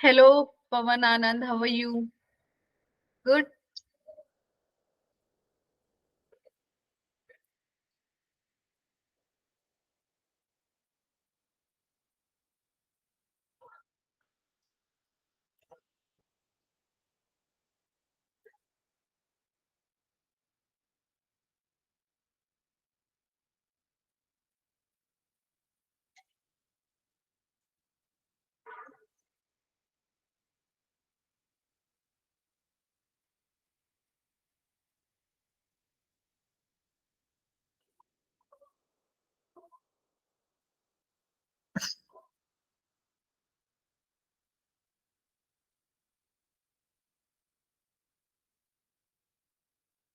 Hello, Pawan Anand. How are you? Good.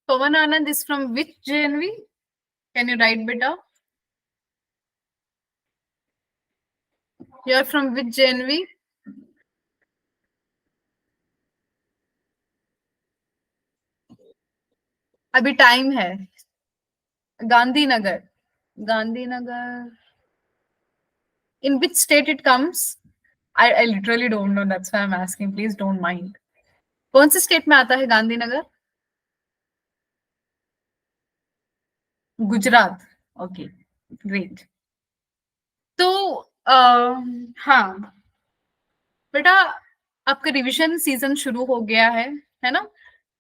Pawan Anand is from which JNV? Can you write beta? You are from which JNV? अभी time है. Gandhinagar. Gandhinagar. In which state it comes? I literally don't know. That's why I'm asking. Please don't mind. कौन से state में आता है Gandhinagar? Gujarat. Okay. Great. तो हाँ बेटा, आपका रिवीजन सीजन शुरू हो गया है ना?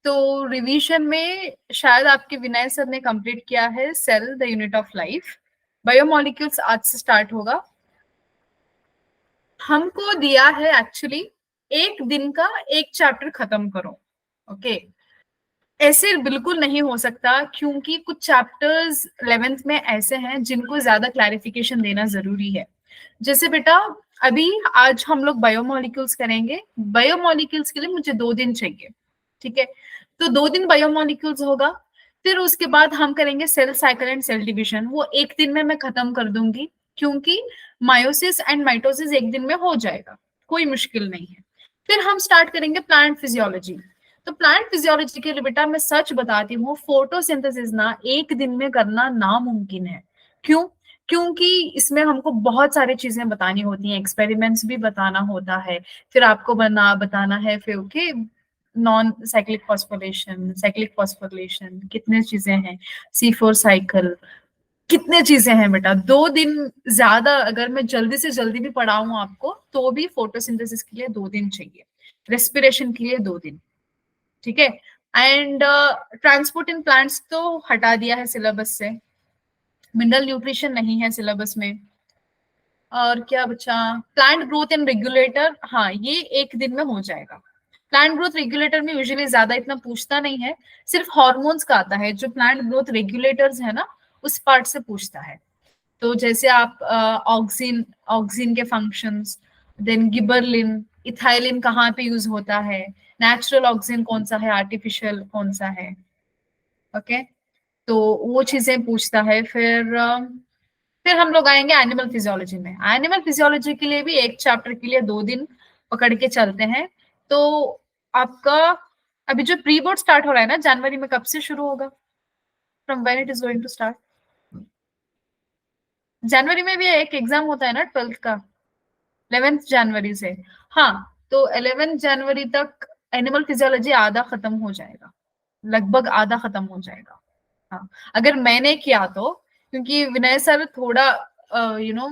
तो रिवीजन में शायद आपके विनय सर ने कंप्लीट किया है cell the unit of life. Biomolecules आज से स्टार्ट होगा. हमको दिया है एक्चुअली एक दिन का एक चैप्टर खत्म करो. ओके. ऐसे बिल्कुल नहीं हो सकता क्योंकि कुछ चैप्टर्स 11th में ऐसे हैं जिनको ज्यादा क्लैरिफिकेशन देना जरूरी है. जैसे बेटा, अभी आज हम लोग बायोमोलिक्यूल्स करेंगे. बायोमोलिक्यूल्स के लिए मुझे 2 दिन चाहिए. ठीक है. तो 2 दिन बायोमोलिक्यूल्स होगा. फिर उसके बाद हम करेंगे cell cycle and cell division. वो एक दिन में मैं खत्म कर दूंगी क्योंकि मायोसिस एंड माइटोसिस एक दिन में हो जाएगा. कोई मुश्किल नहीं है. फिर हम स्टार्ट करेंगे प्लांट फिजियोलॉजी. तो प्लांट फिजियोलॉजी के लिए बेटा मैं सच बताती हूँ, फोटोसिंथेसिस ना एक दिन में करना नामुमकिन है. क्यों? क्योंकि इसमें हमको बहुत सारी चीजें बतानी होती हैं, एक्सपेरिमेंट्स भी बताना होता है. फिर आपको बताना है फिर ओके नॉन साइक्लिक फॉस्फोरिलेशन कितने चीजें हैं, C4 साइकिल, कितने चीजें हैं बेटा. 2 दिन ज्यादा अगर मैं जल्दी से जल्दी भी पढ़ाऊं आपको तो भी फोटोसिंथेसिस के लिए 2 दिन चाहिए. रेस्पिरेशन के लिए 2 दिन. ठीक है. एंड ट्रांसपोर्ट इन प्लांट्स तो हटा दिया है सिलेबस से. मिनरल न्यूट्रिशन नहीं है सिलेबस में. और क्या बचा? Plant growth and regulator. हाँ, ये एक दिन में हो जाएगा. प्लांट ग्रोथ रेगुलेटर में यूजुअली ज्यादा इतना पूछता नहीं है. सिर्फ हॉर्मोन्स का आता है. जो प्लांट ग्रोथ रेगुलेटर्स है ना, उस पार्ट से पूछता है. तो जैसे आप ऑक्सिन ऑक्सिन के फंक्शंस, देन गिबरलिन, इथाइलिन कहाँ पे यूज होता है, नेचुरल ऑक्सिन कौन सा है, आर्टिफिशियल कौन सा है. ओके. तो वो चीजें पूछता है. फिर हम लोग आएंगे एनिमल फिजियोलॉजी में. एनिमल फिजियोलॉजी के लिए भी एक चैप्टर के लिए 2 दिन पकड़ के चलते हैं. तो आपका अभी जो प्री बोर्ड स्टार्ट हो रहा है ना जनवरी में, कब से शुरू होगा? From when it is going to start? जनवरी में भी एक एग्जाम होता है ना 12th का, 11th जनवरी से. हाँ. तो 11th जनवरी तक एनिमल फिजियोलॉजी आधा खत्म हो जाएगा. लगभग आधा खत्म हो जाएगा. हाँ. अगर मैंने किया तो, क्योंकि विनय सर थोड़ा यू नो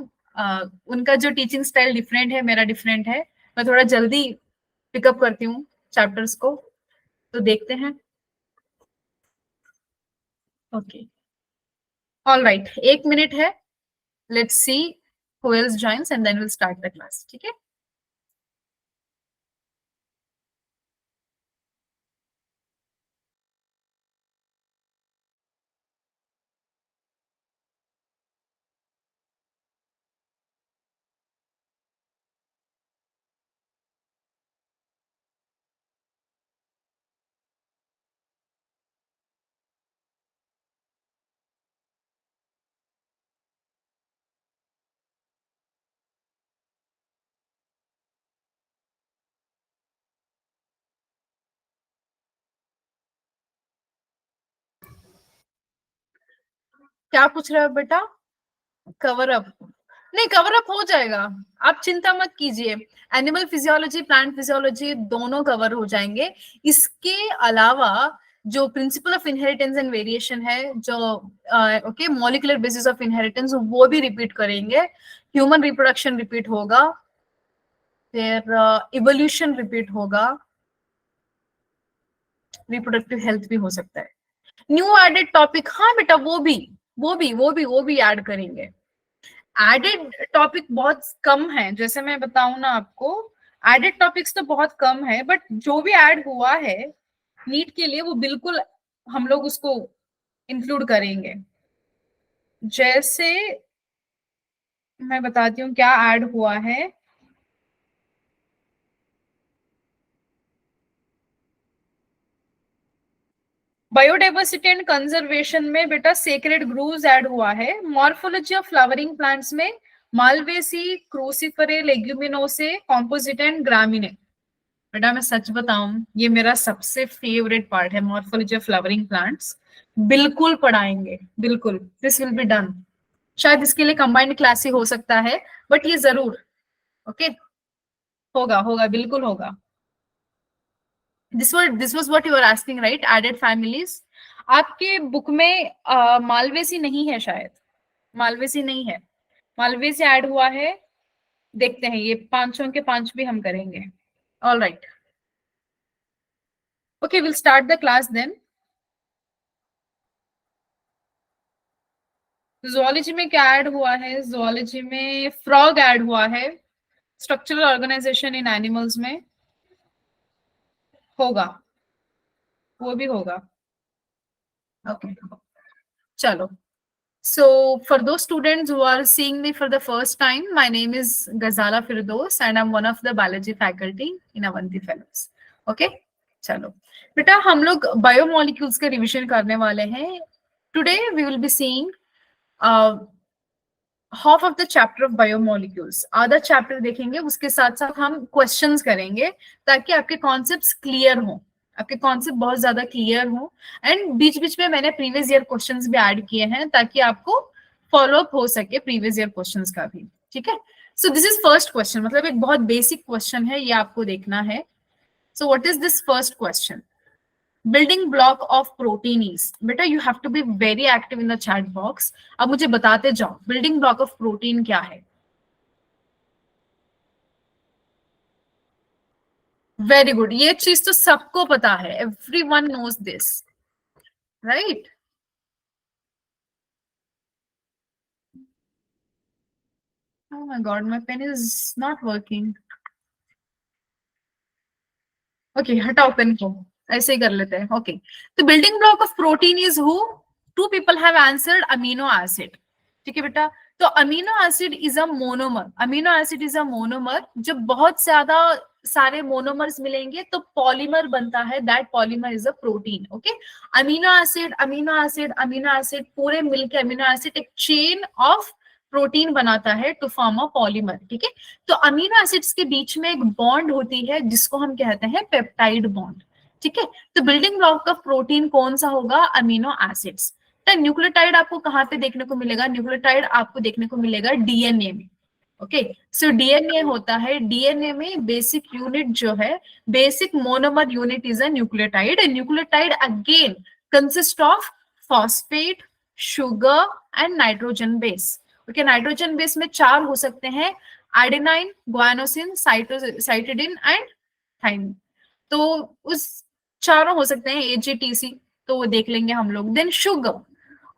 उनका जो टीचिंग स्टाइल डिफरेंट है, मेरा डिफरेंट है. मैं थोड़ा जल्दी पिकअप करती हूँ चैप्टर्स को. तो देखते हैं. ओके. ऑल राइट, 1 मिनट है. Let's see who else joins and then will start the class. ठीक है. क्या पूछ रहे हो बेटा? Cover up. नहीं, कवर अप हो जाएगा, आप चिंता मत कीजिए। एनिमल फिजियोलॉजी, प्लांट फिजियोलॉजी दोनों कवर हो जाएंगे। इसके अलावा जो principle of inheritance and variation है, जो okay molecular basis of inheritance, वो भी रिपीट करेंगे। ह्यूमन रिप्रोडक्शन रिपीट होगा, फिर इवोल्यूशन रिपीट होगा, रिप्रोडक्टिव हेल्थ भी हो सकता है। न्यू एडेड टॉपिक, हाँ बेटा वो भी ऐड करेंगे। एडेड टॉपिक बहुत कम है, जैसे मैं बताऊं ना आपको, एडेड टॉपिक्स तो बहुत कम है, बट जो भी ऐड हुआ है नीट के लिए वो बिल्कुल हम लोग उसको इंक्लूड करेंगे। जैसे मैं बताती हूँ क्या ऐड हुआ है। बायोडाइवर्सिटी एंड कंजर्वेशन में बेटा सेक्रेड ग्रूव्स ऐड हुआ है। मॉर्फोलॉजी ऑफ फ्लावरिंग प्लांट्स में मालवेसी, क्रूसिफरे, लेग्यूमिनोसे, कॉम्पोजिट एंड ग्रामिने। बेटा मैं सच बताऊं, ये मेरा सबसे फेवरेट पार्ट है, मॉर्फोलॉजी ऑफ फ्लावरिंग प्लांट्स। बिल्कुल पढ़ाएंगे, बिल्कुल, दिस विल बी डन। शायद इसके लिए कंबाइंड क्लास ही हो सकता है, बट ये जरूर ओके होगा, होगा बिल्कुल होगा। This was what you are asking right, added families. आपके बुक में मालवेसी नहीं है शायद, मालवेसी नहीं है, मालवेसी ऐड हुआ है। देखते हैं, ये पांचों के पांच भी हम करेंगे। All right, okay will start the class then. Zoology में क्या ऐड हुआ है? जुआलॉजी में फ्रॉग ऐड हुआ है। स्ट्रक्चरल ऑर्गेनाइजेशन इन एनिमल्स में होगा, वो भी होगा। ओके चलो, so for those students who are seeing me for the first time, my name is Ghazala Firdaus and I'm one of the biology faculty in Avanti Fellows. Okay, चलो बेटा हम लोग बायोमोलिक्यूल्स के रिवीजन करने वाले हैं। Today we will be seeing half of the chapter of biomolecules, आधा chapter देखेंगे, उसके साथ साथ हम क्वेश्चंस करेंगे ताकि आपके कॉन्सेप्ट्स क्लियर हो, आपके कॉन्सेप्ट बहुत ज्यादा क्लियर हो। एंड बीच बीच में मैंने प्रीवियस ईयर क्वेश्चंस भी ऐड किए हैं ताकि आपको फॉलो अप हो सके प्रीवियस ईयर क्वेश्चंस का भी। ठीक है, सो दिस इज फर्स्ट क्वेश्चन, मतलब एक बहुत बेसिक क्वेश्चन है, ये आपको देखना है। So what is this first question? Building block of protein is, बेटा you have to be very active in the chat box. अब मुझे बताते जाओ बिल्डिंग ब्लॉक ऑफ प्रोटीन क्या है। वेरी गुड, ये चीज तो सबको पता है, everyone knows this, right? Oh my god, my pen is not working. Okay हटाओ पेन को, ऐसे ही कर लेते हैं। ओके, तो building block of protein is who? Two people have answered amino acid. ठीक है बेटा, तो amino acid is a monomer, amino acid is a monomer. जब बहुत ज्यादा सारे मोनोमर्स मिलेंगे तो पॉलीमर बनता है, that polymer is a protein. Okay, amino acid amino acid amino acid पूरे मिलके अमीनो एसिड एक चेन ऑफ प्रोटीन बनाता है टू फॉर्म अ पॉलीमर। ठीक है, तो अमीनो एसिड्स के बीच में एक बॉन्ड होती है जिसको हम कहते हैं पेप्टाइड बॉन्ड। ठीक है, तो बिल्डिंग ब्लॉक ऑफ प्रोटीन कौन सा होगा? Amino acids. तो न्यूक्लियोटाइड आपको कहाँ पे देखने को मिलेगा? न्यूक्लियोटाइड आपको देखने को मिलेगा डीएनए में। ओके, सो डीएनए होता है, डीएनए में बेसिक यूनिट जो है, basic monomer unit is a nucleotide. Nucleotide again consist of phosphate, sugar and nitrogen base. Okay, nitrogen base में चार हो सकते हैं, adenine, guanosine, cytosine and thymine. तो उस चारों हो सकते हैं एजीटीसी, तो वो देख लेंगे हम लोग। देन शुगर,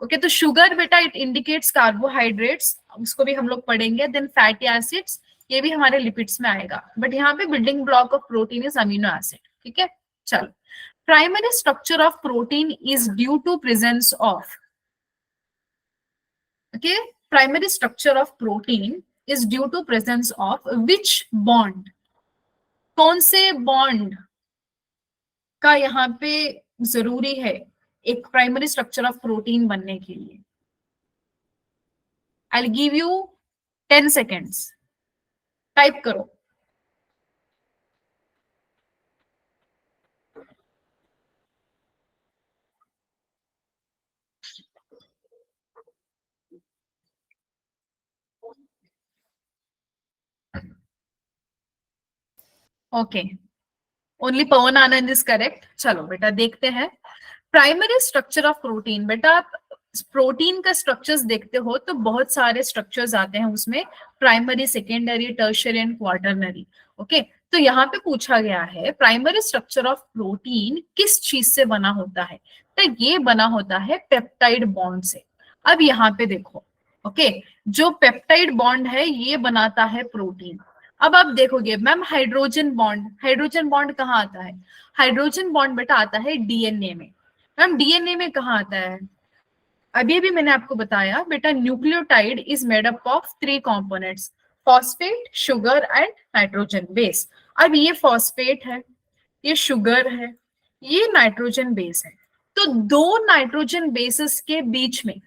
ओके, तो शुगर बेटा इट इंडिकेट्स कार्बोहाइड्रेट्स, उसको भी हम लोग पढ़ेंगे। देन फैटी एसिड्स, ये भी हमारे लिपिड्स में आएगा, बट यहाँ पे building block of protein is amino acid. ठीक है, चलो, primary structure of protein is due to presence of, okay, primary structure of protein is due to presence of which bond? कौन से बॉन्ड का यहाँ पे जरूरी है एक प्राइमरी स्ट्रक्चर ऑफ प्रोटीन बनने के लिए? I give you 10 seconds, type करो। Okay, only Pavan Anand is correct. चलो बेटा देखते हैं प्राइमरी स्ट्रक्चर ऑफ प्रोटीन। बेटा आप प्रोटीन का स्ट्रक्चर्स देखते हो तो बहुत सारे स्ट्रक्चर्स आते हैं उसमें, primary, secondary, tertiary and quaternary. Okay, तो यहाँ पे पूछा गया है प्राइमरी स्ट्रक्चर ऑफ प्रोटीन किस चीज से बना होता है, तो ये बना होता है पेप्टाइड बॉन्ड से। अब यहाँ पे देखो, ओके, जो पेप्टाइड बॉन्ड है ये बनाता है प्रोटीन। अब आप देखोगे ma'am hydrogen bond, hydrogen bond कहाँ आता है? हाइड्रोजन बॉन्ड बेटा आता है डीएनए में। मैम डीएनए में कहाँ आता है? अभी अभी मैंने आपको बताया बेटा, nucleotide is made up of 3 components, phosphate, sugar and nitrogen base. अब ये फॉस्फेट है, ये शुगर है, ये नाइट्रोजन बेस है। तो 2 नाइट्रोजन बेसेस के बीच में,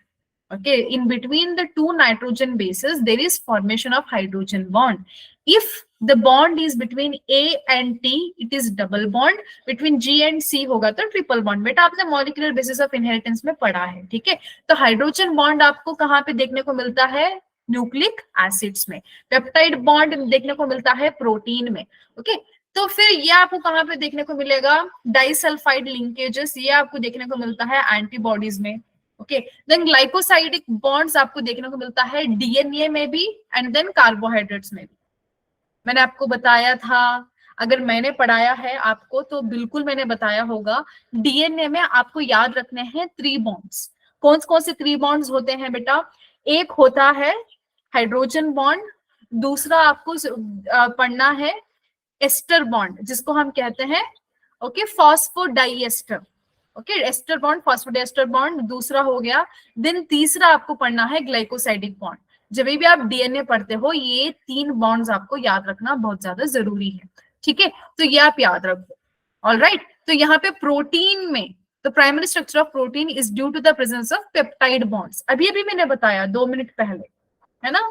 okay, in between the 2 nitrogen bases there is formation of hydrogen bond. If the bond is between A and T, it is double bond. Between G and C होगा तो triple bond. बेटा आपने molecular basis of inheritance में पढ़ा है, ठीक है। तो हाइड्रोजन बॉन्ड आपको कहाँ पे देखने को मिलता है? न्यूक्लिक एसिड्स में। पेप्टाइड बॉन्ड देखने को मिलता है प्रोटीन में। ओके, तो फिर ये आपको कहाँ पे देखने को मिलेगा? डाइसल्फाइड लिंकेजेस, ये आपको देखने को मिलता है एंटीबॉडीज में। ओके, देन ग्लाइकोसाइडिक बॉन्ड्स आपको देखने को मिलता है डीएनए में भी एंड देन कार्बोहाइड्रेट्स में भी। मैंने आपको बताया था, अगर मैंने पढ़ाया है आपको तो बिल्कुल मैंने बताया होगा, डीएनए में आपको याद रखने हैं 3 बॉन्ड्स। कौन कौन से 3 बॉन्ड्स होते हैं बेटा? एक होता है हाइड्रोजन बॉन्ड, दूसरा आपको पढ़ना है एस्टर बॉन्ड जिसको हम कहते हैं okay phosphodiester. Okay, ester bond, phosphodiester bond दूसरा हो गया। देन तीसरा आपको पढ़ना है ग्लाइकोसाइडिक बॉन्ड। जब भी आप डीएनए पढ़ते हो ये 3 बॉन्ड्स आपको याद रखना बहुत ज्यादा जरूरी है, ठीक है। तो ये आप याद रखो, ऑलराइट। तो यहाँ पे प्रोटीन में the primary structure of protein is due to the presence of peptide bonds. अभी अभी मैंने बताया 2 मिनट पहले, है ना।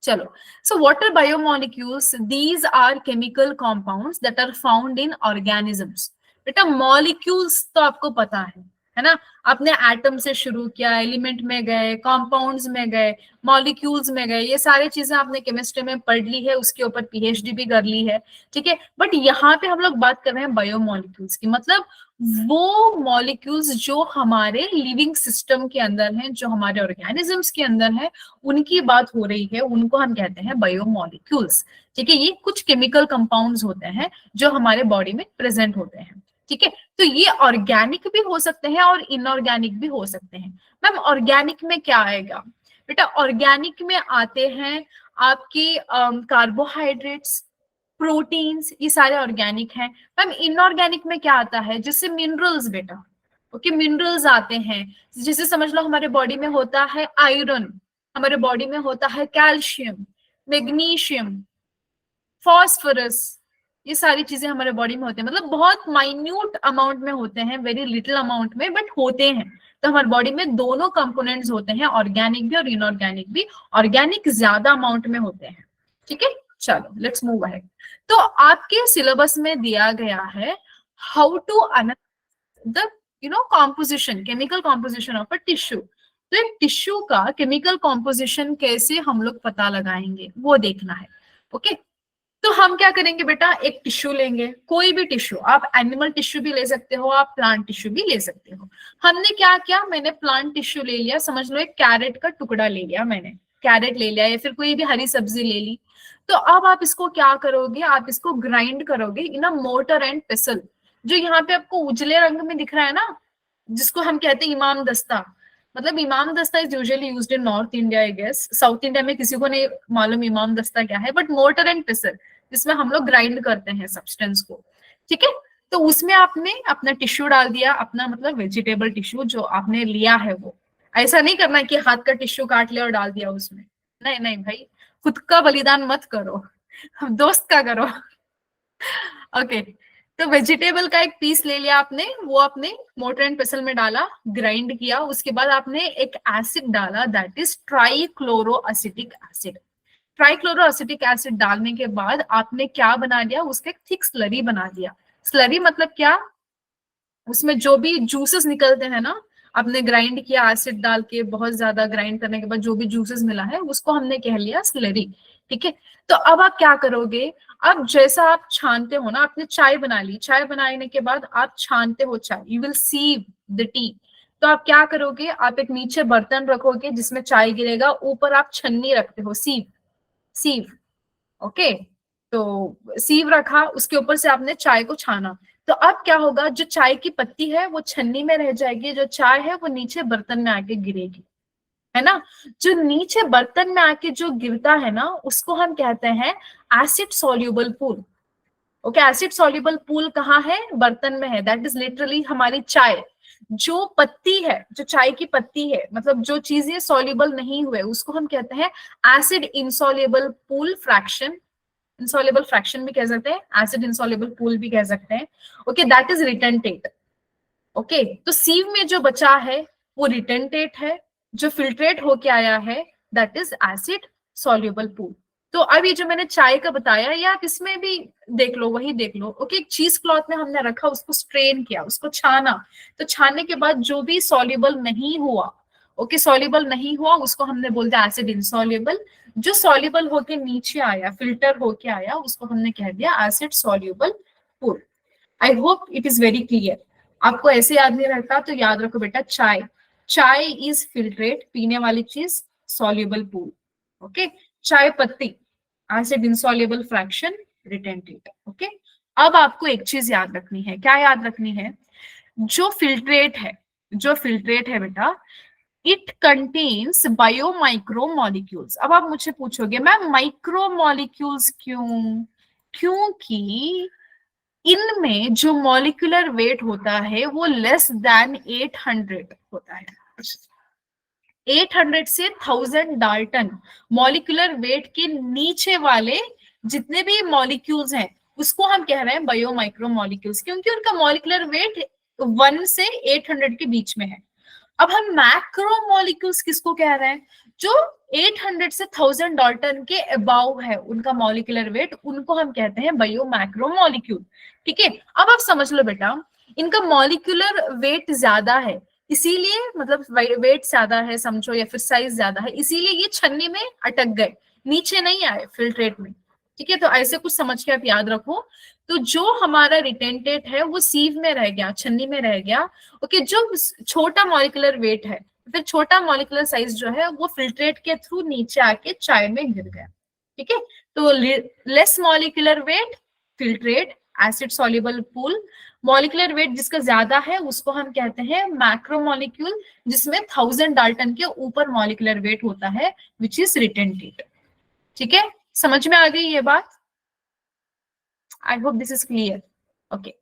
चलो, so what are biomolecules? These are chemical compounds that are found in organisms. बेटा मॉलिक्यूल्स तो आपको पता है ना। आपने एटम से शुरू किया, एलिमेंट में गए, कंपाउंड्स में गए, मॉलिक्यूल्स में गए, ये सारी चीजें आपने केमिस्ट्री में पढ़ ली है, उसके ऊपर पीएचडी भी कर ली है, ठीक है। बट यहाँ पे हम लोग बात कर रहे हैं बायोमोलिक्यूल्स की, मतलब वो मॉलिक्यूल्स जो हमारे लिविंग सिस्टम के अंदर हैं, जो हमारे ऑर्गेनिजम्स के अंदर हैं, उनकी बात हो रही है, उनको हम कहते हैं बायोमोलिक्यूल्स, ठीक है। ये कुछ केमिकल कंपाउंड्स होते हैं जो हमारे बॉडी में प्रेजेंट होते हैं, ठीक है। तो ये ऑर्गेनिक भी हो सकते हैं और इनऑर्गेनिक भी हो सकते हैं। मैम ऑर्गेनिक में क्या आएगा? बेटा ऑर्गेनिक में आते हैं आपकी कार्बोहाइड्रेट्स, प्रोटीन्स, ये सारे ऑर्गेनिक हैं। मैम इनऑर्गेनिक में क्या आता है? जैसे मिनरल्स बेटा, ओके, मिनरल्स आते हैं। जैसे समझ लो हमारे बॉडी में होता है आयरन, हमारे बॉडी में होता है कैल्शियम, मैग्नीशियम, फॉस्फोरस, ये सारी चीजें हमारे बॉडी में होते हैं, मतलब बहुत माइन्यूट अमाउंट में होते हैं, वेरी लिटिल अमाउंट में, बट होते हैं। तो हमारे बॉडी में दोनों कंपोनेंट्स होते हैं, ऑर्गेनिक भी और इनऑर्गेनिक भी। ऑर्गेनिक ज्यादा अमाउंट में होते हैं, ठीक है। चलो लेट्स मूव अहेड। तो आपके सिलेबस में दिया गया है how to analyse the composition, chemical composition of a tissue. तो एक टिश्यू का केमिकल कॉम्पोजिशन कैसे हम लोग पता लगाएंगे वो देखना है, ओके। तो हम क्या करेंगे बेटा, एक टिश्यू लेंगे, कोई भी टिश्यू, आप एनिमल टिश्यू भी ले सकते हो, आप प्लांट टिश्यू भी ले सकते हो। हमने क्या किया, मैंने प्लांट टिश्यू ले लिया, समझ लो एक कैरेट का टुकड़ा ले लिया, मैंने कैरेट ले लिया या फिर कोई भी हरी सब्जी ले ली। तो अब आप इसको क्या करोगे, आप इसको ग्राइंड करोगे इन अ मोर्टर एंड पेसल। जो यहाँ पे आपको उजले रंग में दिख रहा है ना, जिसको हम कहते हैं इमाम दस्ता, मतलब इमाम दस्ता is usually used in north India, I guess south India में किसी को नहीं मालूम इमाम दस्ता क्या है, बट मोर्टर एंड पेसल जिसमें हम लोग ग्राइंड करते हैं सब्सटेंस को, ठीक है। तो उसमें आपने अपना टिश्यू डाल दिया, अपना मतलब वेजिटेबल टिश्यू जो आपने लिया है वो। ऐसा नहीं करना कि हाथ का टिश्यू काट लिया और डाल दिया उसमें, नहीं नहीं भाई, खुद का बलिदान मत करो, दोस्त का करो। ओके, तो वेजिटेबल का एक पीस ले लिया आपने, वो आपने मोटर एंड पेसल में डाला, ग्राइंड किया। उसके बाद आपने एक एसिड डाला, that is trichloroacetic acid. Trichloroacetic acid डालने के बाद आपने क्या बना लिया, उसका एक थिक स्लरी बना दिया। स्लरी मतलब क्या, उसमें जो भी जूसेस निकलते हैं ना, आपने ग्राइंड किया एसिड डाल के, बहुत ज्यादा ग्राइंड करने के बाद जो भी जूसेस मिला है उसको हमने कह लिया स्लरी। ठीक है, तो अब आप क्या करोगे, अब जैसा आप छानते हो ना, आपने चाय बना ली, चाय बनाने के बाद आप छानते हो चाय, यू विल सीव द टी। तो आप क्या करोगे, आप एक नीचे बर्तन रखोगे जिसमें चाय गिरेगा, ऊपर आप छन्नी रखते हो, सीव, सीव। ओके, तो सीव रखा, उसके ऊपर से आपने चाय को छाना। तो अब क्या होगा, जो चाय की पत्ती है वो छन्नी में रह जाएगी, जो चाय है वो नीचे बर्तन में आके गिरेगी, है ना। जो नीचे बर्तन में आके जो गिरता है ना, उसको हम कहते हैं acid soluble pool. Okay, acid soluble pool कहाँ है, बर्तन में है, दैट इज लिटरली हमारी चाय। जो पत्ती है, जो चाय की पत्ती है, मतलब जो चीजें सॉल्युबल नहीं हुए उसको हम कहते हैं acid insoluble pool fraction. Insoluble fraction भी कह सकते हैं, एसिड इंसॉल्युबल पूल भी कह सकते हैं। Okay, that is retentate. Okay, तो सीव में जो बचा है वो रिटेंटेट है, जो फिल्ट्रेट होके आया है that is acid soluble pool. तो अब ये जो मैंने चाय का बताया, या आप इसमें भी देख लो, वही देख लो। ओके, एक चीज क्लॉथ में हमने रखा, उसको स्ट्रेन किया, उसको छाना, तो छानने के बाद जो भी सॉल्युबल नहीं हुआ, ओके, सॉल्युबल नहीं हुआ उसको हमने बोल दिया एसिड इंसॉल्युबल। जो सॉल्युबल होके नीचे आया, फिल्टर होके आया, उसको हमने कह दिया acid soluble pool. I hope it is very clear. आपको ऐसे याद नहीं रहता तो याद रखो बेटा, चाय, चाय इज फिल्ट्रेट, पीने वाली चीज, सॉल्युबल पूल। ओके, चाय पत्ती एसिड इंसॉल्युबल फ्रैक्शन, रिटेंटेट। ओके, अब आपको एक चीज याद रखनी है, क्या याद रखनी है, जो फिल्ट्रेट है, जो फिल्ट्रेट है बेटा, इट कंटेन्स बायोमाइक्रो मॉलिक्यूल्स। अब आप मुझसे पूछोगे मैम माइक्रो मॉलिक्यूल्स क्यों, क्योंकि इनमें जो मॉलिक्यूलर वेट होता है वो लेस देन 800 होता है। 800 से 1000 डाल्टन मॉलिक्यूलर वेट के नीचे वाले जितने भी मॉलिक्यूल्स हैं उसको हम कह रहे हैं बायोमाइक्रो मॉलिक्यूल्स, क्योंकि उनका मॉलिक्यूलर वेट 1 से 800 के बीच में है। अब हम मैक्रो मॉलिक्यूल्स किसको कह रहे हैं, जो 800 से 1000 डाल्टन के अबाव है उनका मॉलिक्यूलर वेट, उनको हम कहते हैं बायो मैक्रो मॉलिक्यूल। ठीक है, अब आप समझ लो बेटा, इनका मॉलिक्यूलर वेट ज्यादा है, इसीलिए, मतलब वेट ज्यादा है समझो, या फिर साइज ज्यादा है, इसीलिए ये छन्नी में अटक गए, नीचे नहीं आए फिल्ट्रेट में। ठीक है, तो ऐसे कुछ समझ के आप याद रखो। तो जो हमारा रिटेंटेट है वो सीव में रह गया, छन्नी में रह गया। ओके, जो छोटा मॉलिक्यूलर वेट है, फिर छोटा मॉलिक्यूलर साइज जो है वो फिल्ट्रेट के थ्रू नीचे आके चाय में गिर गया। ठीक है, तो less molecular weight filtrate, acid soluble pool. Molecular weight जिसका ज्यादा है उसको हम कहते हैं मैक्रो मॉलिक्यूल, जिसमें 1000 डाल्टन के ऊपर मॉलिक्यूलर वेट होता है, विच इज रिटेंटेट। ठीक है, समझ में आ गई ये बात? आई hope this is clear. Okay,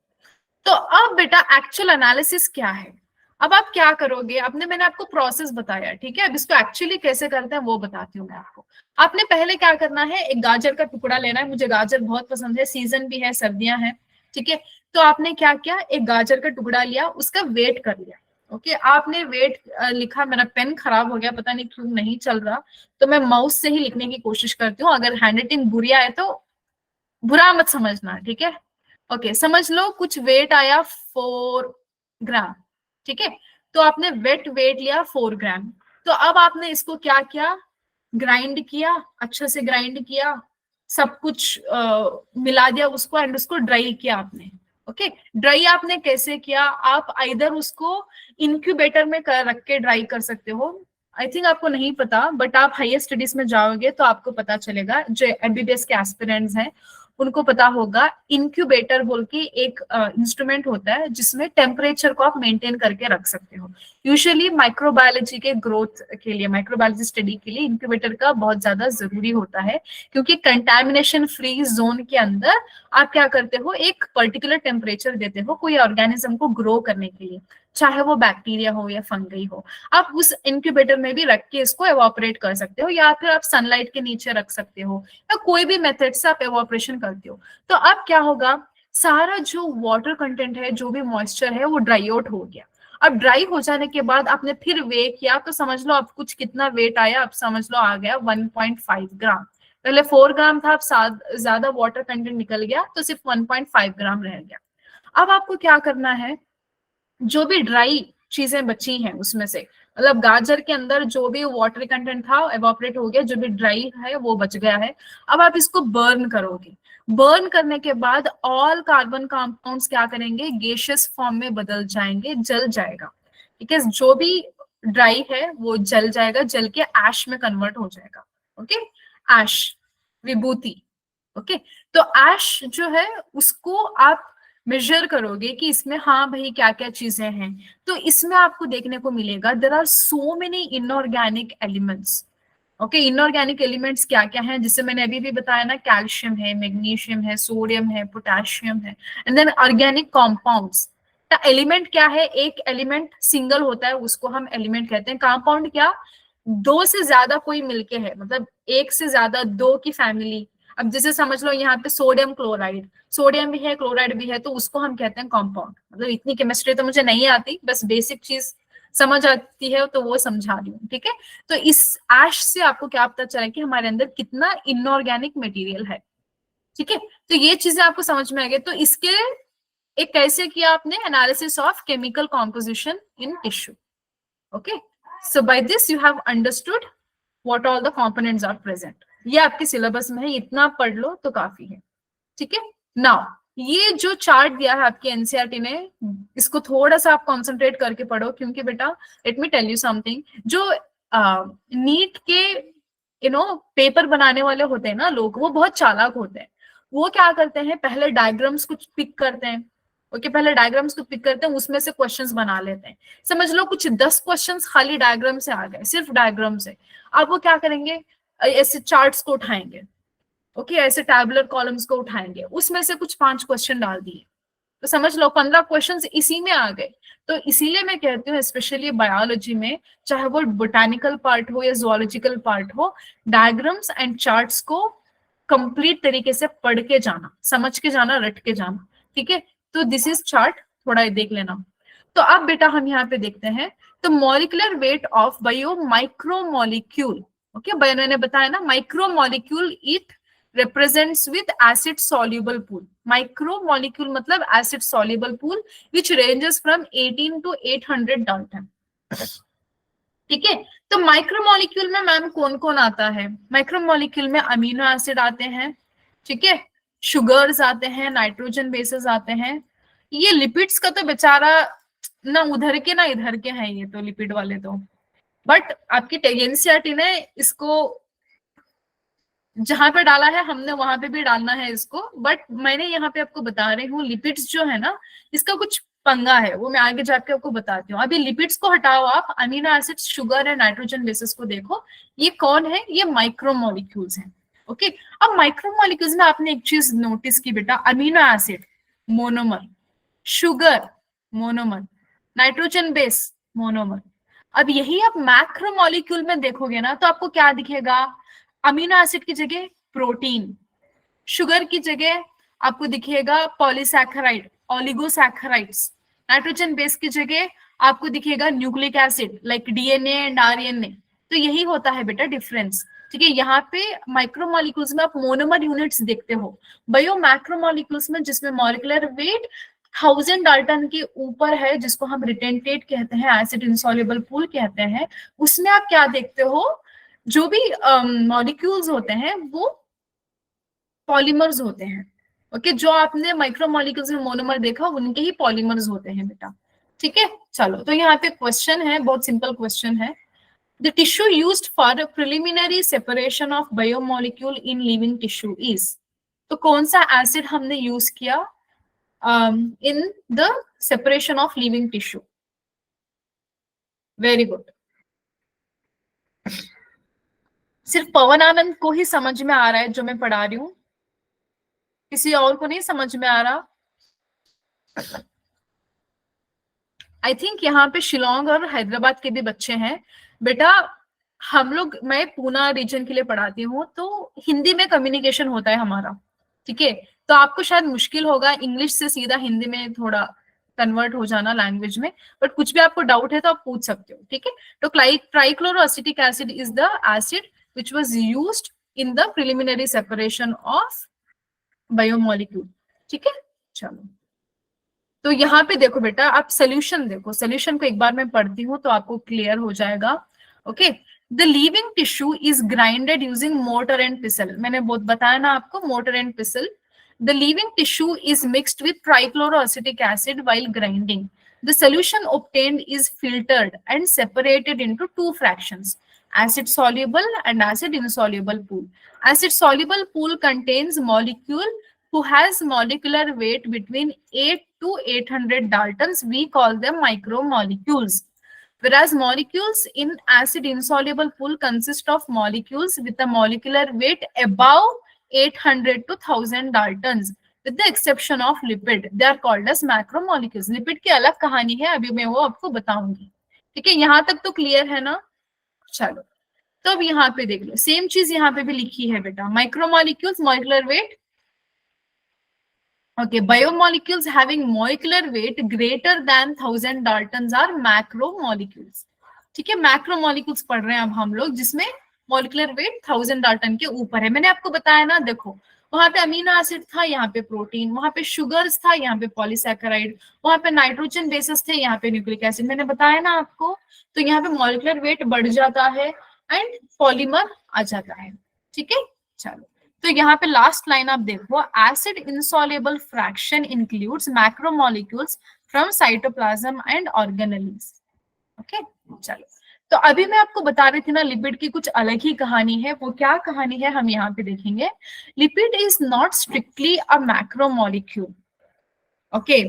तो अब बेटा एक्चुअल एनालिसिस क्या है। अब आप क्या करोगे, मैंने आपको प्रोसेस बताया, ठीक है, अब इसको एक्चुअली कैसे करते हैं वो बताती हूँ मैं आपको। आपने पहले क्या करना है, एक गाजर का टुकड़ा लेना है, मुझे गाजर बहुत पसंद है, सीजन भी है, सर्दियां हैं। ठीक है, तो आपने क्या किया, एक गाजर का टुकड़ा लिया, उसका वेट कर लिया। ओके, आपने वेट लिखा, मेरा पेन खराब हो गया, पता नहीं क्यों नहीं चल रहा, तो मैं माउस से ही लिखने की कोशिश करती हूँ, अगर हैंड राइटिंग बुरी आए तो बुरा मत समझना, ठीक है। ओके, समझ लो कुछ वेट आया 4 ग्राम। ठीक है, तो आपने वेट वेट लिया 4 ग्राम। तो अब आपने इसको क्या किया, ग्राइंड किया, अच्छे से ग्राइंड किया, सब कुछ मिला दिया उसको, एंड उसको ड्राई किया आपने। ओके, ड्राई आपने कैसे किया, आप आइदर उसको इंक्यूबेटर में रख के ड्राई कर सकते हो। आई थिंक आपको नहीं पता, बट आप हायर स्टडीज में जाओगे तो आपको पता चलेगा, जो एमबीबीएस के एस्पिरेंट्स हैं उनको पता होगा, इंक्यूबेटर बोल के एक इंस्ट्रूमेंट होता है जिसमें टेम्परेचर को आप मेंटेन करके रख सकते हो। यूजुअली माइक्रोबायोलॉजी के ग्रोथ के लिए, माइक्रोबायोलॉजी स्टडी के लिए इंक्यूबेटर का बहुत ज्यादा जरूरी होता है, क्योंकि कंटैमिनेशन फ्री जोन के अंदर आप क्या करते हो, एक पर्टिकुलर टेम्परेचर देते हो कोई ऑर्गेनिज्म को ग्रो करने के लिए, चाहे वो बैक्टीरिया हो या फंगई हो। आप उस इंक्यूबेटर में भी रख के इसको एवापोरेट कर सकते हो, या फिर आप सनलाइट के नीचे रख सकते हो, या कोई भी मेथड से आप एवापोरेशन करते हो। तो अब क्या होगा, सारा जो वाटर कंटेंट है, जो भी मॉइस्चर है, वो ड्राई आउट हो गया। अब ड्राई हो जाने के बाद आपने फिर वे किया, तो समझ लो अब कुछ कितना वेट आया, अब समझ लो आ गया 1.5 ग्राम। पहले 4 ग्राम था, अब ज्यादा वाटर कंटेंट निकल गया, तो सिर्फ 1.5 ग्राम रह गया। अब आपको क्या करना है, जो भी ड्राई चीजें बची हैं उसमें से, मतलब गाजर के अंदर जो भी वाटर कंटेंट था एवापोरेट हो गया, जो भी ड्राई है वो बच गया है। अब आप इसको बर्न करोगे, बर्न करने के बाद ऑल कार्बन कंपाउंड्स क्या करेंगे, गैसियस फॉर्म में बदल जाएंगे, जल जाएगा। ठीक है, जो भी ड्राई है वो जल जाएगा, जल के ऐश में कन्वर्ट हो जाएगा। ओके, ऐश, विभूति। ओके, तो ऐश जो है उसको आप मेजर करोगे कि इसमें हाँ भाई क्या क्या चीजें हैं, तो इसमें आपको देखने को मिलेगा there are so many inorganic elements. Okay, inorganic elements क्या क्या हैं, जिससे मैंने अभी भी बताया ना, कैल्शियम है, मैग्नीशियम है, सोडियम है, पोटेशियम है, and then organic compounds. Element क्या है, एक एलिमेंट सिंगल होता है उसको हम एलिमेंट कहते हैं। कंपाउंड क्या, दो से ज्यादा कोई मिलके है, मतलब एक से ज्यादा, दो की फैमिली। अब जैसे समझ लो यहाँ पे सोडियम क्लोराइड, सोडियम भी है क्लोराइड भी है, तो उसको हम कहते हैं कंपाउंड। मतलब इतनी केमिस्ट्री तो मुझे नहीं आती, बस बेसिक चीज समझ आती है तो वो समझा रही हूँ। ठीक है, तो इस ऐश से आपको क्या पता चला कि हमारे अंदर कितना इनऑर्गेनिक मटेरियल है। ठीक है, तो ये चीजें आपको समझ में आ गई। तो इसके एक कैसे किया आपने, analysis of chemical composition in tissue. Okay, so by this you have understood what all the components are present. ये आपके सिलेबस में है, इतना पढ़ लो तो काफी है। ठीक है, नाउ ये जो चार्ट दिया है आपकी एनसीईआरटी ने, इसको थोड़ा सा आप कंसंट्रेट करके पढ़ो, क्योंकि बेटा let me tell you something, जो नीट के पेपर बनाने वाले होते हैं ना लोग, वो बहुत चालाक होते हैं। वो क्या करते हैं, पहले डायग्राम्स कुछ पिक करते हैं। ओके, पहले डायग्राम्स को पिक करते हैं, उसमें से क्वेश्चंस बना लेते हैं। समझ लो कुछ 10 क्वेश्चंस खाली डायग्राम से आ गए, सिर्फ डायग्राम से। अब वो क्या करेंगे, ऐसे चार्ट्स को उठाएंगे। ओके, ऐसे टैबुलर कॉलम्स को उठाएंगे, उसमें से कुछ 5 क्वेश्चन डाल दिए, तो समझ लो 15 क्वेश्चंस इसी में आ गए। तो इसीलिए मैं कहती हूँ स्पेशली बायोलॉजी में, चाहे वो बोटानिकल पार्ट हो या जुओलॉजिकल पार्ट हो, डायग्राम्स एंड चार्ट्स को कंप्लीट तरीके से पढ़ के जाना, समझ के जाना, रट के जाना। ठीक है, तो दिस इज चार्ट, थोड़ा देख लेना। तो अब बेटा हम यहाँ पे देखते हैं, तो molecular weight of bio micromolecule. Okay, मैंने बताया ना, micromolecule it represents with acid soluble pool. Micromolecule मतलब acid soluble pool which ranges from 18 to 800 Dalton. ठीक है, तो माइक्रोमोलिक्यूल में मैम कौन कौन आता है, माइक्रोमोलिक्यूल में अमीनो एसिड आते हैं, ठीक है, शुगर्स आते हैं, नाइट्रोजन बेसेस आते हैं। ये लिपिड्स का तो बेचारा ना उधर के ना इधर के हैं, ये तो लिपिड वाले तो, बट आपकी एनसीईआरटी ने इसको जहां पे डाला है हमने वहां पे भी डालना है इसको, बट मैंने यहाँ पे आपको बता रही हूँ लिपिड्स जो है ना, इसका कुछ पंगा है, वो मैं आगे जाके आपको बताती हूँ। अभी लिपिड्स को हटाओ, आप amino acid, sugar and nitrogen bases को देखो, ये कौन है, ये माइक्रोमोलिक्यूल्स हैं। ओके, अब माइक्रोमोलिक्यूल्स में आपने एक चीज नोटिस की बेटा, amino acid monomer, sugar monomer, nitrogen base monomer. अब यही आप मैक्रोमोलिक्यूल में देखोगे ना, तो आपको क्या दिखेगा, अमीनो एसिड की जगह प्रोटीन, शुगर की जगह आपको दिखेगा पॉलीसैकेराइड, ओलिगोसैकेराइड्स, नाइट्रोजन बेस की जगह आपको दिखेगा nucleic acid like DNA and RNA. तो यही होता है बेटा डिफरेंस। ठीक है, यहाँ पे माइक्रोमोलिक्यूल्स में आप मोनोमर यूनिट्स देखते हो, बायो मैक्रोमोलिक्यूल्स में जिसमें मॉलिक्यूलर वेट 1000 डाल्टन के ऊपर है, जिसको हम रिटेंटेट कहते हैं, एसिड इनसॉल्युबल पूल कहते हैं, उसमें आप क्या देखते हो, जो भी मॉलिक्यूल्स होते हैं वो पॉलीमर्स होते हैं। ओके, जो आपने माइक्रोमोलिक्यूल्स में मोनोमर देखा उनके ही पॉलीमर्स होते हैं बेटा। ठीक है, चलो, तो यहाँ पे क्वेश्चन है, बहुत सिंपल क्वेश्चन है, the tissue used for preliminary separation of biomolecule in living tissue is, तो कौन सा एसिड हमने यूज किया in the separation of living tissue. Very good, सिर्फ पवन आनंद को ही समझ में आ रहा है जो मैं पढ़ा रही हूँ, किसी और को नहीं समझ में आ रहा। आई थिंक यहाँ पे शिलोंग और हैदराबाद के भी बच्चे हैं बेटा। हम लोग, मैं पूना रीजन के लिए पढ़ाती हूँ, तो हिंदी में कम्युनिकेशन होता है हमारा। ठीक है, तो आपको शायद मुश्किल होगा इंग्लिश से सीधा हिंदी में थोड़ा कन्वर्ट हो जाना लैंग्वेज में, बट कुछ भी आपको डाउट है तो आप पूछ सकते हो। ठीक है, तो trichloroacetic acid is the acid which was used in the preliminary separation of biomolecule. ठीक है, चलो, तो यहाँ पे देखो बेटा, आप सोल्यूशन देखो, सोल्यूशन को एक बार मैं पढ़ती हूँ तो आपको क्लियर हो जाएगा। Okay, the living tissue is grinded using mortar and पिसल। मैंने बहुत बताया ना आपको, मोर्टर एंड पिसल। The living tissue is mixed with trichloroacetic acid while grinding. The solution obtained is filtered and separated into two fractions, acid soluble and acid insoluble pool. Acid soluble pool contains molecule who has molecular weight between 8 to 800 daltons. We call them micromolecules. Whereas molecules in acid insoluble pool consist of molecules with a molecular weight above 800 to 1000 daltons. With the exception of lipid, they are called as macromolecules. Lipid की अलग कहानी है, अभी मैं वो आपको बताऊंगी। ठीक है, यहां तक तो क्लियर है ना? चलो, तो अब यहाँ पे देख लो, सेम चीज यहाँ पे भी लिखी है बेटा, micromolecules molecular weight. Okay, biomolecules having molecular weight greater than 1000 daltons are macromolecules. ठीक है, मैक्रोमोलिक्यूल्स पढ़ रहे हैं अब हम लोग, जिसमें मॉलिक्यूलर वेट 1000 डाल्टन के ऊपर है। मैंने आपको बताया ना, देखो वहां पे अमीनो एसिड था, यहाँ पे प्रोटीन, वहां पे शुगर्स था, यहाँ पे पॉलीसैकेराइड, वहां पे नाइट्रोजन बेसेस थे, यहाँ पे न्यूक्लिक एसिड। मैंने बताया ना आपको, तो यहाँ पे मॉलिक्यूलर वेट बढ़ जाता है एंड पॉलीमर आ जाता है। ठीक है, चलो, तो यहाँ पे लास्ट लाइन आप देखो, acid insoluble fraction includes macromolecules from cytoplasm and organelles. Okay, चलो, तो अभी मैं आपको बता रही थी ना, लिपिड की कुछ अलग ही कहानी है। वो क्या कहानी है हम यहाँ पे देखेंगे। Lipid is not strictly a macromolecule. Okay,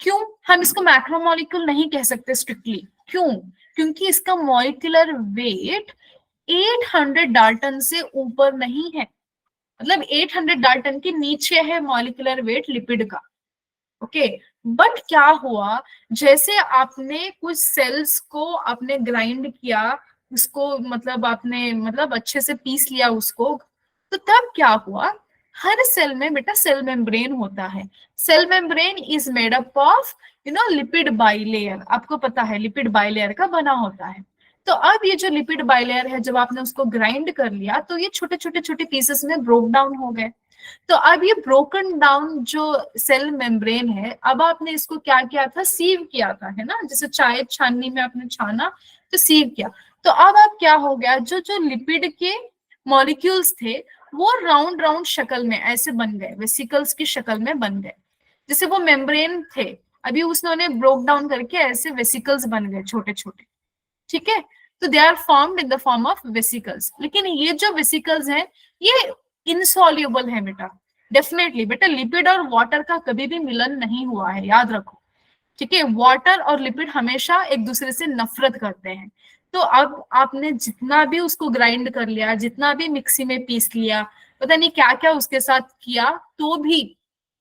क्यों हम इसको मैक्रोमोलिक्यूल नहीं कह सकते स्ट्रिक्टली? क्यों? क्योंकि इसका मॉलिक्यूलर वेट 800 डाल्टन से ऊपर नहीं है, मतलब 800 डाल्टन के नीचे है मॉलिक्यूलर वेट लिपिड का। ओके, बट क्या हुआ, जैसे आपने कुछ सेल्स को आपने ग्राइंड किया, उसको मतलब आपने मतलब अच्छे से पीस लिया उसको, तो तब क्या हुआ, हर सेल में बेटा सेल मेम्ब्रेन होता है। Cell membrane is made up of lipid bilayer. आपको पता है लिपिड बाइलेयर का बना होता है। तो अब ये जो लिपिड बाइलेयर है, जब आपने उसको ग्राइंड कर लिया तो ये छोटे छोटे छोटे पीसेस में ब्रोक डाउन हो गए। तो अब ये ब्रोकन डाउन जो सेल मेम्ब्रेन है, अब आपने इसको क्या किया था, सीव किया था, है ना, जैसे चाय छाननी में आपने छाना तो सीव किया। तो अब क्या हो गया, जो जो लिपिड के मॉलिक्यूल्स थे वो राउंड राउंड शक्ल में ऐसे बन गए, वेसिकल्स की शक्ल में बन गए। जैसे वो मेम्ब्रेन थे, अभी उसने ब्रोक डाउन करके ऐसे वेसिकल्स बन गए छोटे छोटे। ठीक है, तो they are formed in the form of vesicles. लेकिन ये जो वेसिकल्स हैं ये इनसॉल्युबल है बेटा, डेफिनेटली बेटा, लिपिड और वाटर का कभी भी मिलन नहीं हुआ है, याद रखो। ठीक है, वाटर और लिपिड हमेशा एक दूसरे से नफरत करते हैं। तो अब आपने जितना भी उसको ग्राइंड कर लिया, जितना भी मिक्सी में पीस लिया, पता नहीं क्या क्या उसके साथ किया, तो भी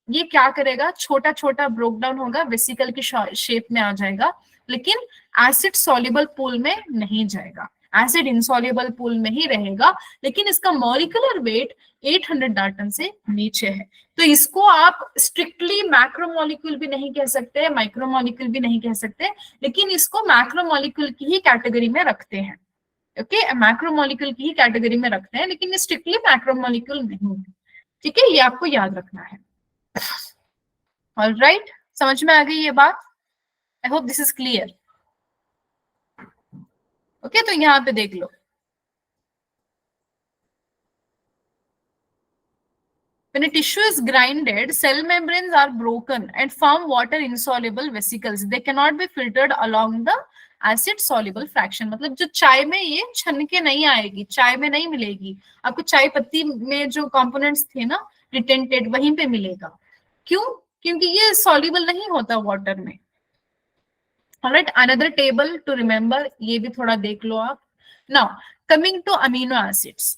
ये क्या करेगा, छोटा छोटा ब्रोक डाउन होगा, वेसिकल की शेप में आ जाएगा, लेकिन एसिड सॉल्युबल पूल में नहीं जाएगा, एसिड इनसॉल्युबल पूल में ही रहेगा। लेकिन इसका मॉलिक्यूलर वेट 800 डाल्टन से नीचे है। तो इसको आप स्ट्रिक्टली मैक्रोमोलिक्यूल भी नहीं कह सकते, माइक्रोमोलिक्यूल भी नहीं कह सकते, लेकिन इसको मैक्रोमोलिक्यूल की ही कैटेगरी में रखते हैं। ओके, मैक्रोमोलिक्यूल की ही कैटेगरी में रखते हैं, लेकिन स्ट्रिक्टली मैक्रोमोलिक्यूल नहीं है। ठीक है, ये आपको याद रखना है। ऑलराइट, समझ में आ गई ये बात? आई hope this is clear. Okay, तो यहाँ पे देख लो, when a tissue is grinded, cell membranes are broken and form water insoluble vesicles. They cannot be filtered along the acid soluble fraction. मतलब जो चाय में ये छन के नहीं आएगी, चाय में नहीं मिलेगी आपको, चाय पत्ती में जो कंपोनेंट्स थे ना रिटेंटेड, वहीं पे मिलेगा। क्यों? क्योंकि ये सॉल्युबल नहीं होता वाटर में। All right, another table to remember, ये भी थोड़ा देख लो आप। Now coming to amino acids.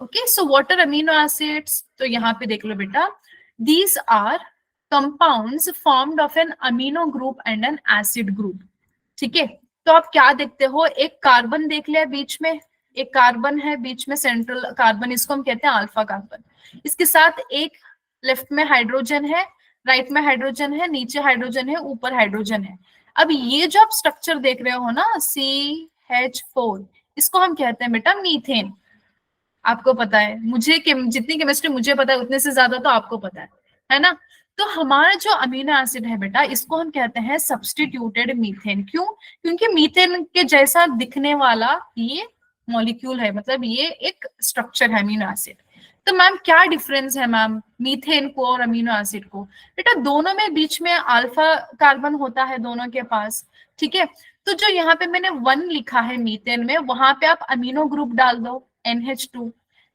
Okay, so water amino acids, तो यहाँ पे देख लो बेटा, these are compounds formed of an amino group and an acid group. ठीक है, तो आप क्या देखते हो, एक कार्बन देख लिया बीच में, एक कार्बन है बीच में, सेंट्रल कार्बन, इसको हम कहते हैं अल्फा कार्बन। इसके साथ एक लेफ्ट में हाइड्रोजन है, राइट में हाइड्रोजन है, नीचे हाइड्रोजन है, ऊपर हाइड्रोजन है। अब ये जो आप स्ट्रक्चर देख रहे हो ना, CH4, इसको हम कहते हैं बेटा मीथेन। आपको पता है, मुझे जितनी केमिस्ट्री मुझे पता है उतने से ज्यादा तो आपको पता है ना? तो हमारा जो अमीनो एसिड है बेटा, इसको हम कहते हैं सब्स्टिट्यूटेड मीथेन। क्यों? क्योंकि मीथेन के जैसा दिखने वाला ये मॉलिक्यूल है, मतलब ये एक स्ट्रक्चर है अमीनो एसिड। तो मैम क्या डिफरेंस है मैम मीथेन को और अमीनो एसिड को? बेटा दोनों में बीच में अल्फा कार्बन होता है दोनों के पास, ठीक है। तो जो यहाँ पे मैंने 1 लिखा है मीथेन में, वहां पे आप अमीनो ग्रुप डाल दो NH2,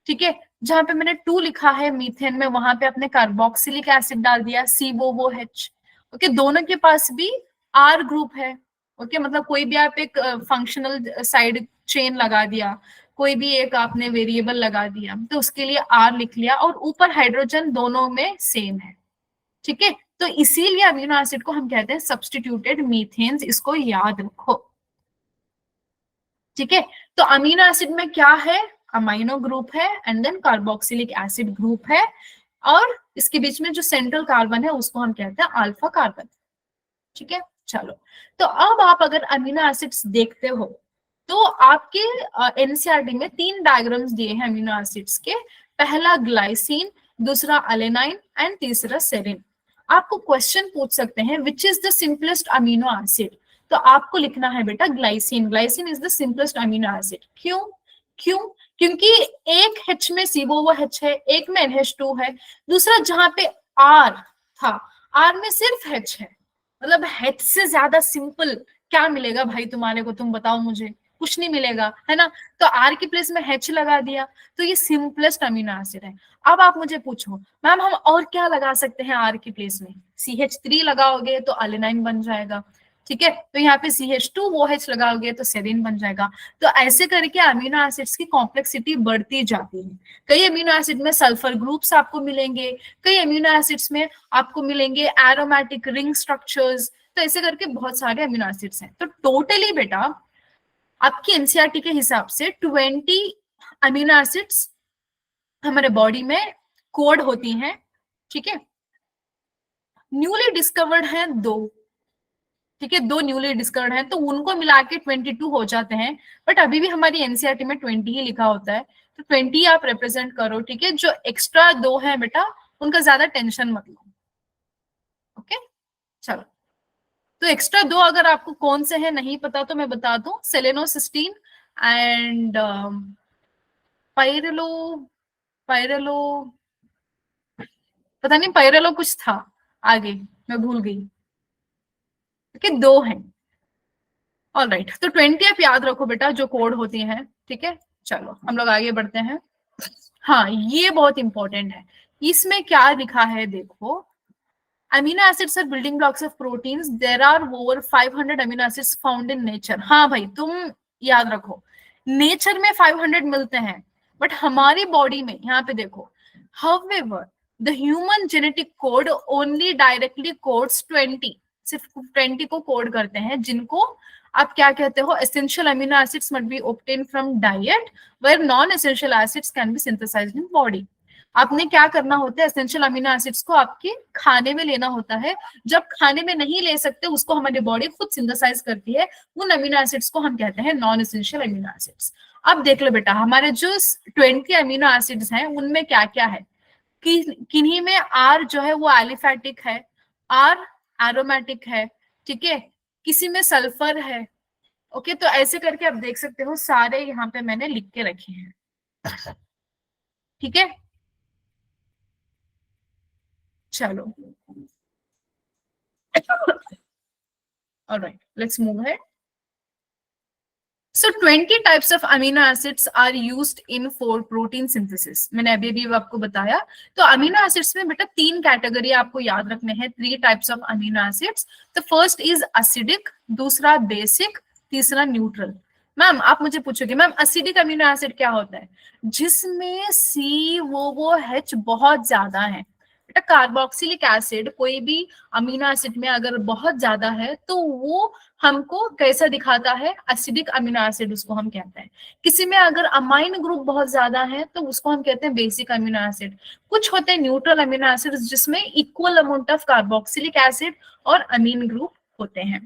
ठीक है। जहां पे मैंने 2 लिखा है मीथेन में, वहां पे आपने कार्बोक्सिलिक एसिड डाल दिया COOH। ओके, दोनों के पास भी R ग्रुप है। ओके, मतलब कोई भी आप एक फंक्शनल साइड चेन लगा दिया, कोई भी एक आपने वेरिएबल लगा दिया, तो उसके लिए R लिख लिया, और ऊपर हाइड्रोजन दोनों में सेम है, ठीक है। तो इसीलिए अमीनो एसिड को हम कहते हैं सब्स्टिट्यूटेड मीथेन्स, इसको याद रखो, ठीक है। तो अमीनो एसिड में क्या है? अमाइनो ग्रुप है and then carboxylic acid group है, और इसके बीच में जो सेंट्रल कार्बन है उसको हम कहते हैं अल्फा कार्बन, ठीक है। चलो, तो अब आप अगर अमीनो एसिड्स देखते हो तो आपके एनसीईआरटी में 3 डायग्राम्स दिए हैं अमीनो एसिड्स के। पहला ग्लाइसिन, दूसरा अलेनाइन एंड तीसरा सेरिन। आपको क्वेश्चन पूछ सकते हैं which is the simplest amino acid, तो आपको लिखना है बेटा glycine. Glycine is the simplest amino acid. क्यों? क्यों? क्योंकि एक H में COOH है, एक में NH2 है, दूसरा जहां पे R था, R में सिर्फ H है। मतलब H से ज्यादा सिंपल क्या मिलेगा भाई तुम्हारे को? तुम बताओ मुझे, कुछ नहीं मिलेगा, है ना। तो R की प्लेस में H लगा दिया, तो ये सिंपलेस्ट अमीनो एसिड है। अब आप मुझे पूछो मैम हम और क्या लगा सकते हैं R की प्लेस में? CH3 लगाओगे तो अलेनाइन बन जाएगा, ठीक है। तो यहाँ पे CH2OH लगाओगे तो सेरिन बन जाएगा। तो ऐसे करके अमीनो एसिड्स की कॉम्प्लेक्सिटी बढ़ती जाती है। कई अमीनो एसिड में सल्फर ग्रुप्स आपको मिलेंगे, कई अमीनो एसिड्स में आपको मिलेंगे एरोमेटिक रिंग स्ट्रक्चर्स। तो ऐसे करके बहुत सारे अमीनो एसिड्स हैं। तो टोटली बेटा आपकी एनसीईआरटी के हिसाब से 20 अमीनो एसिड्स हमारे बॉडी में कोड होती हैं, ठीक है। न्यूली डिस्कवर्ड है 2, ठीक है, 2 न्यूली डिस्कवर्ड हैं, तो उनको मिला के 22 हो जाते हैं। बट अभी भी हमारी एनसीईआरटी में 20 ही लिखा होता है, तो 20 आप रिप्रेजेंट करो, ठीक है। जो एक्स्ट्रा 2 है बेटा उनका ज्यादा टेंशन मत लो, ओके। चलो, तो एक्स्ट्रा 2 अगर आपको कौन से हैं नहीं पता तो मैं बता दूं, सेलेनोसिस्टीन एंड पाइरेलो, पाइरेलो, पता नहीं पाइरेलो कुछ था आगे, मैं भूल गई, ओके। 2 हैं, ऑल राइट। तो 20 आप याद रखो बेटा जो कोड होती हैं, ठीक है। चलो हम लोग आगे बढ़ते हैं। हाँ, ये बहुत इंपॉर्टेंट है। इसमें क्या लिखा है देखो, amino acids are building blocks of proteins, there are over 500 amino acids found in nature. हाँ भाई, तुम याद रखो नेचर में 500 मिलते हैं, बट हमारी बॉडी में यहाँ पे देखो, however the human genetic code only directly codes 20, सिर्फ 20 को कोड करते हैं, जिनको आप क्या कहते हो, essential amino acids must be obtain from diet, where non essential acids can be synthesised in body. आपने क्या करना होता है, एसेंशियल अमीनो एसिड्स को आपके खाने में लेना होता है। जब खाने में नहीं ले सकते, उसको हमारी बॉडी खुद सिंथेसाइज करती है, उन अमीनो एसिड्स को हम कहते हैं नॉन एसेंशियल अमीनो एसिड्स। अब देख लो बेटा, हमारे जो 20 अमीनो एसिड्स हैं उनमें क्या क्या है, किन्हीं में आर जो है वो एलिफैटिक है, आर एरोमेटिक है, ठीक है, किसी में सल्फर है, ओके। तो ऐसे करके आप देख सकते हो, सारे यहाँ पे मैंने लिख के रखे हैं, ठीक है। चलो, alright, let's move ahead. So 20 types of amino acids are used in for protein synthesis. मैंने अभी भी आपको बताया। तो अमीनो एसिड्स में बेटा 3 कैटेगरी आपको याद रखने हैं, 3 types of amino acids. The first is acidic, दूसरा बेसिक, तीसरा न्यूट्रल। मैम आप मुझे पूछोगे मैम असिडिक अमीनो एसिड क्या होता है? जिसमें COOH बहुत ज्यादा है। बेटा कार्बोक्सिलिक एसिड कोई भी अमीनो एसिड में अगर बहुत ज्यादा है तो वो हमको कैसा दिखाता है, एसिडिक अमीनो एसिड उसको हम कहते हैं। किसी में अगर अमाइन ग्रुप बहुत ज्यादा है तो उसको हम कहते हैं बेसिक अमीनो एसिड। कुछ होते हैं न्यूट्रल अमीनो एसिड जिसमें equal amount of carboxylic acid और अमीन ग्रुप होते हैं,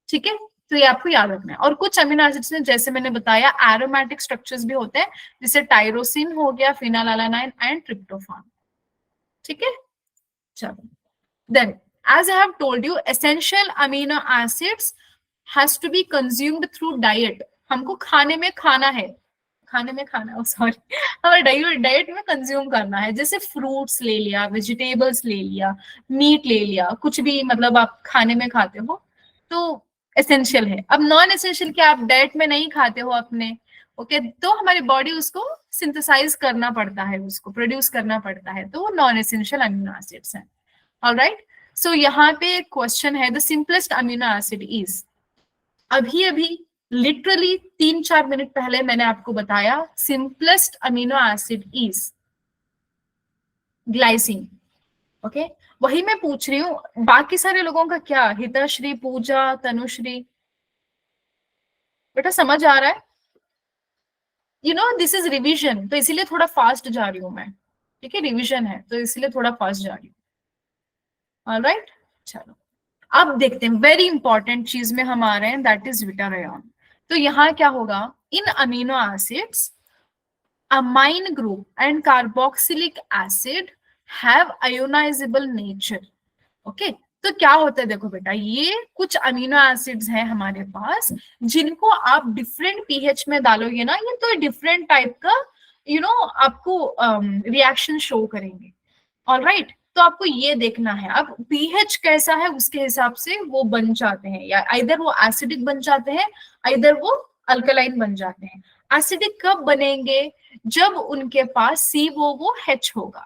ठीक है। तो ये आपको याद रखना है। और कुछ अमीनो एसिड्स में जैसे मैंने बताया एरोमेटिक स्ट्रक्चर्स भी होते हैं, जैसे टायरोसिन हो गया, फिनाइलएलानाइन एंड ट्रिप्टोफान, ठीक है। चलो, Then, as I have told you, essential amino acids has to be consumed through diet. हमको खाने में खाना है, सॉरी, हमारे डाइट में कंज्यूम करना है, जैसे फ्रूट्स ले लिया, वेजिटेबल्स ले लिया, मीट ले लिया, कुछ भी मतलब आप खाने में खाते हो तो एसेंशियल है। अब नॉन एसेंशियल क्या आप डाइट में नहीं खाते हो अपने, ओके, तो हमारी बॉडी उसको सिंथेसाइज करना पड़ता है, उसको प्रोड्यूस करना पड़ता है, तो वो नॉन एसेंशियल अमीनो एसिड्स हैं। ऑलराइट, सो यहाँ पे क्वेश्चन है, the simplest amino acid is, अभी अभी लिटरली 3-4 मिनट पहले मैंने आपको बताया, simplest amino acid is glycine. Okay, वही मैं पूछ रही हूँ, बाकी सारे लोगों का क्या, हिताश्री, पूजा, तनुश्री, बेटा समझ आ रहा है? You know this is revision, तो इसीलिए थोड़ा फास्ट जा रही हूँ मैं, ठीक है, रिवीजन है तो इसीलिए थोड़ा फास्ट जा रही हूँ। ऑलराइट, चलो अब देखते हैं, वेरी इंपॉर्टेंट चीज में हम आ रहे हैं, दैट इज विटारायन। तो यहाँ क्या होगा, in amino acids amine group and carboxylic acid have ionisable nature. Okay, तो क्या होता है, देखो बेटा, ये कुछ अमीनो एसिड्स हैं हमारे पास जिनको आप डिफरेंट पीएच में डालोगे ना, ये तो डिफरेंट टाइप का आपको रिएक्शन शो करेंगे। ऑलराइट, तो आपको ये देखना है, अब पीएच कैसा है उसके हिसाब से वो बन जाते हैं, या इधर वो एसिडिक बन जाते हैं, इधर वो अल्कलाइन बन जाते हैं। एसिडिक कब बनेंगे, जब उनके पास COOH होगा।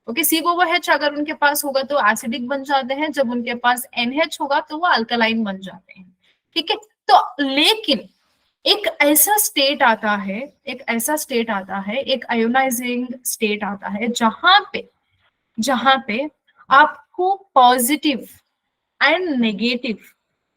ओके, COOH अगर उनके पास होगा तो एसिडिक बन जाते हैं, जब उनके पास NH होगा तो वो अल्कलाइन बन जाते हैं। ठीक है, तो लेकिन एक ऐसा स्टेट आता है, एक आयोनाइजिंग स्टेट आता है जहां पे आपको पॉजिटिव एंड नेगेटिव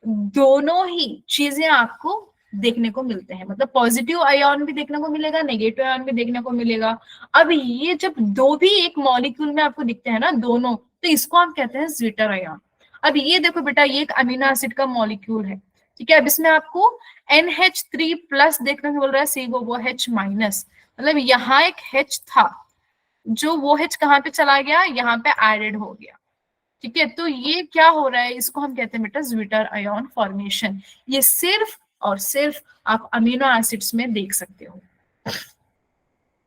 दोनों ही चीजें आपको देखने को मिलते हैं, मतलब पॉजिटिव आयन भी देखने को मिलेगा, नेगेटिव आयन भी देखने को मिलेगा। अब ये जब दो भी एक मॉलिक्यूल में आपको दिखते हैं ना दोनों, तो इसको हम कहते हैं ज्विटर आयन। अब ये देखो बेटा, ये एक अमीनो एसिड का मॉलिक्यूल है, ठीक है, अब इसमें आपको NH3+ देखने को मिल रहा है, COOH माइनस, मतलब यहाँ एक H था, जो वो H कहाँ पे चला गया, यहाँ पे एडेड हो गया। ठीक है, तो ये क्या हो रहा है, इसको हम कहते हैं बेटा ज्विटर आयन फॉर्मेशन। ये सिर्फ और सिर्फ आप अमीनो एसिड्स में देख सकते हो।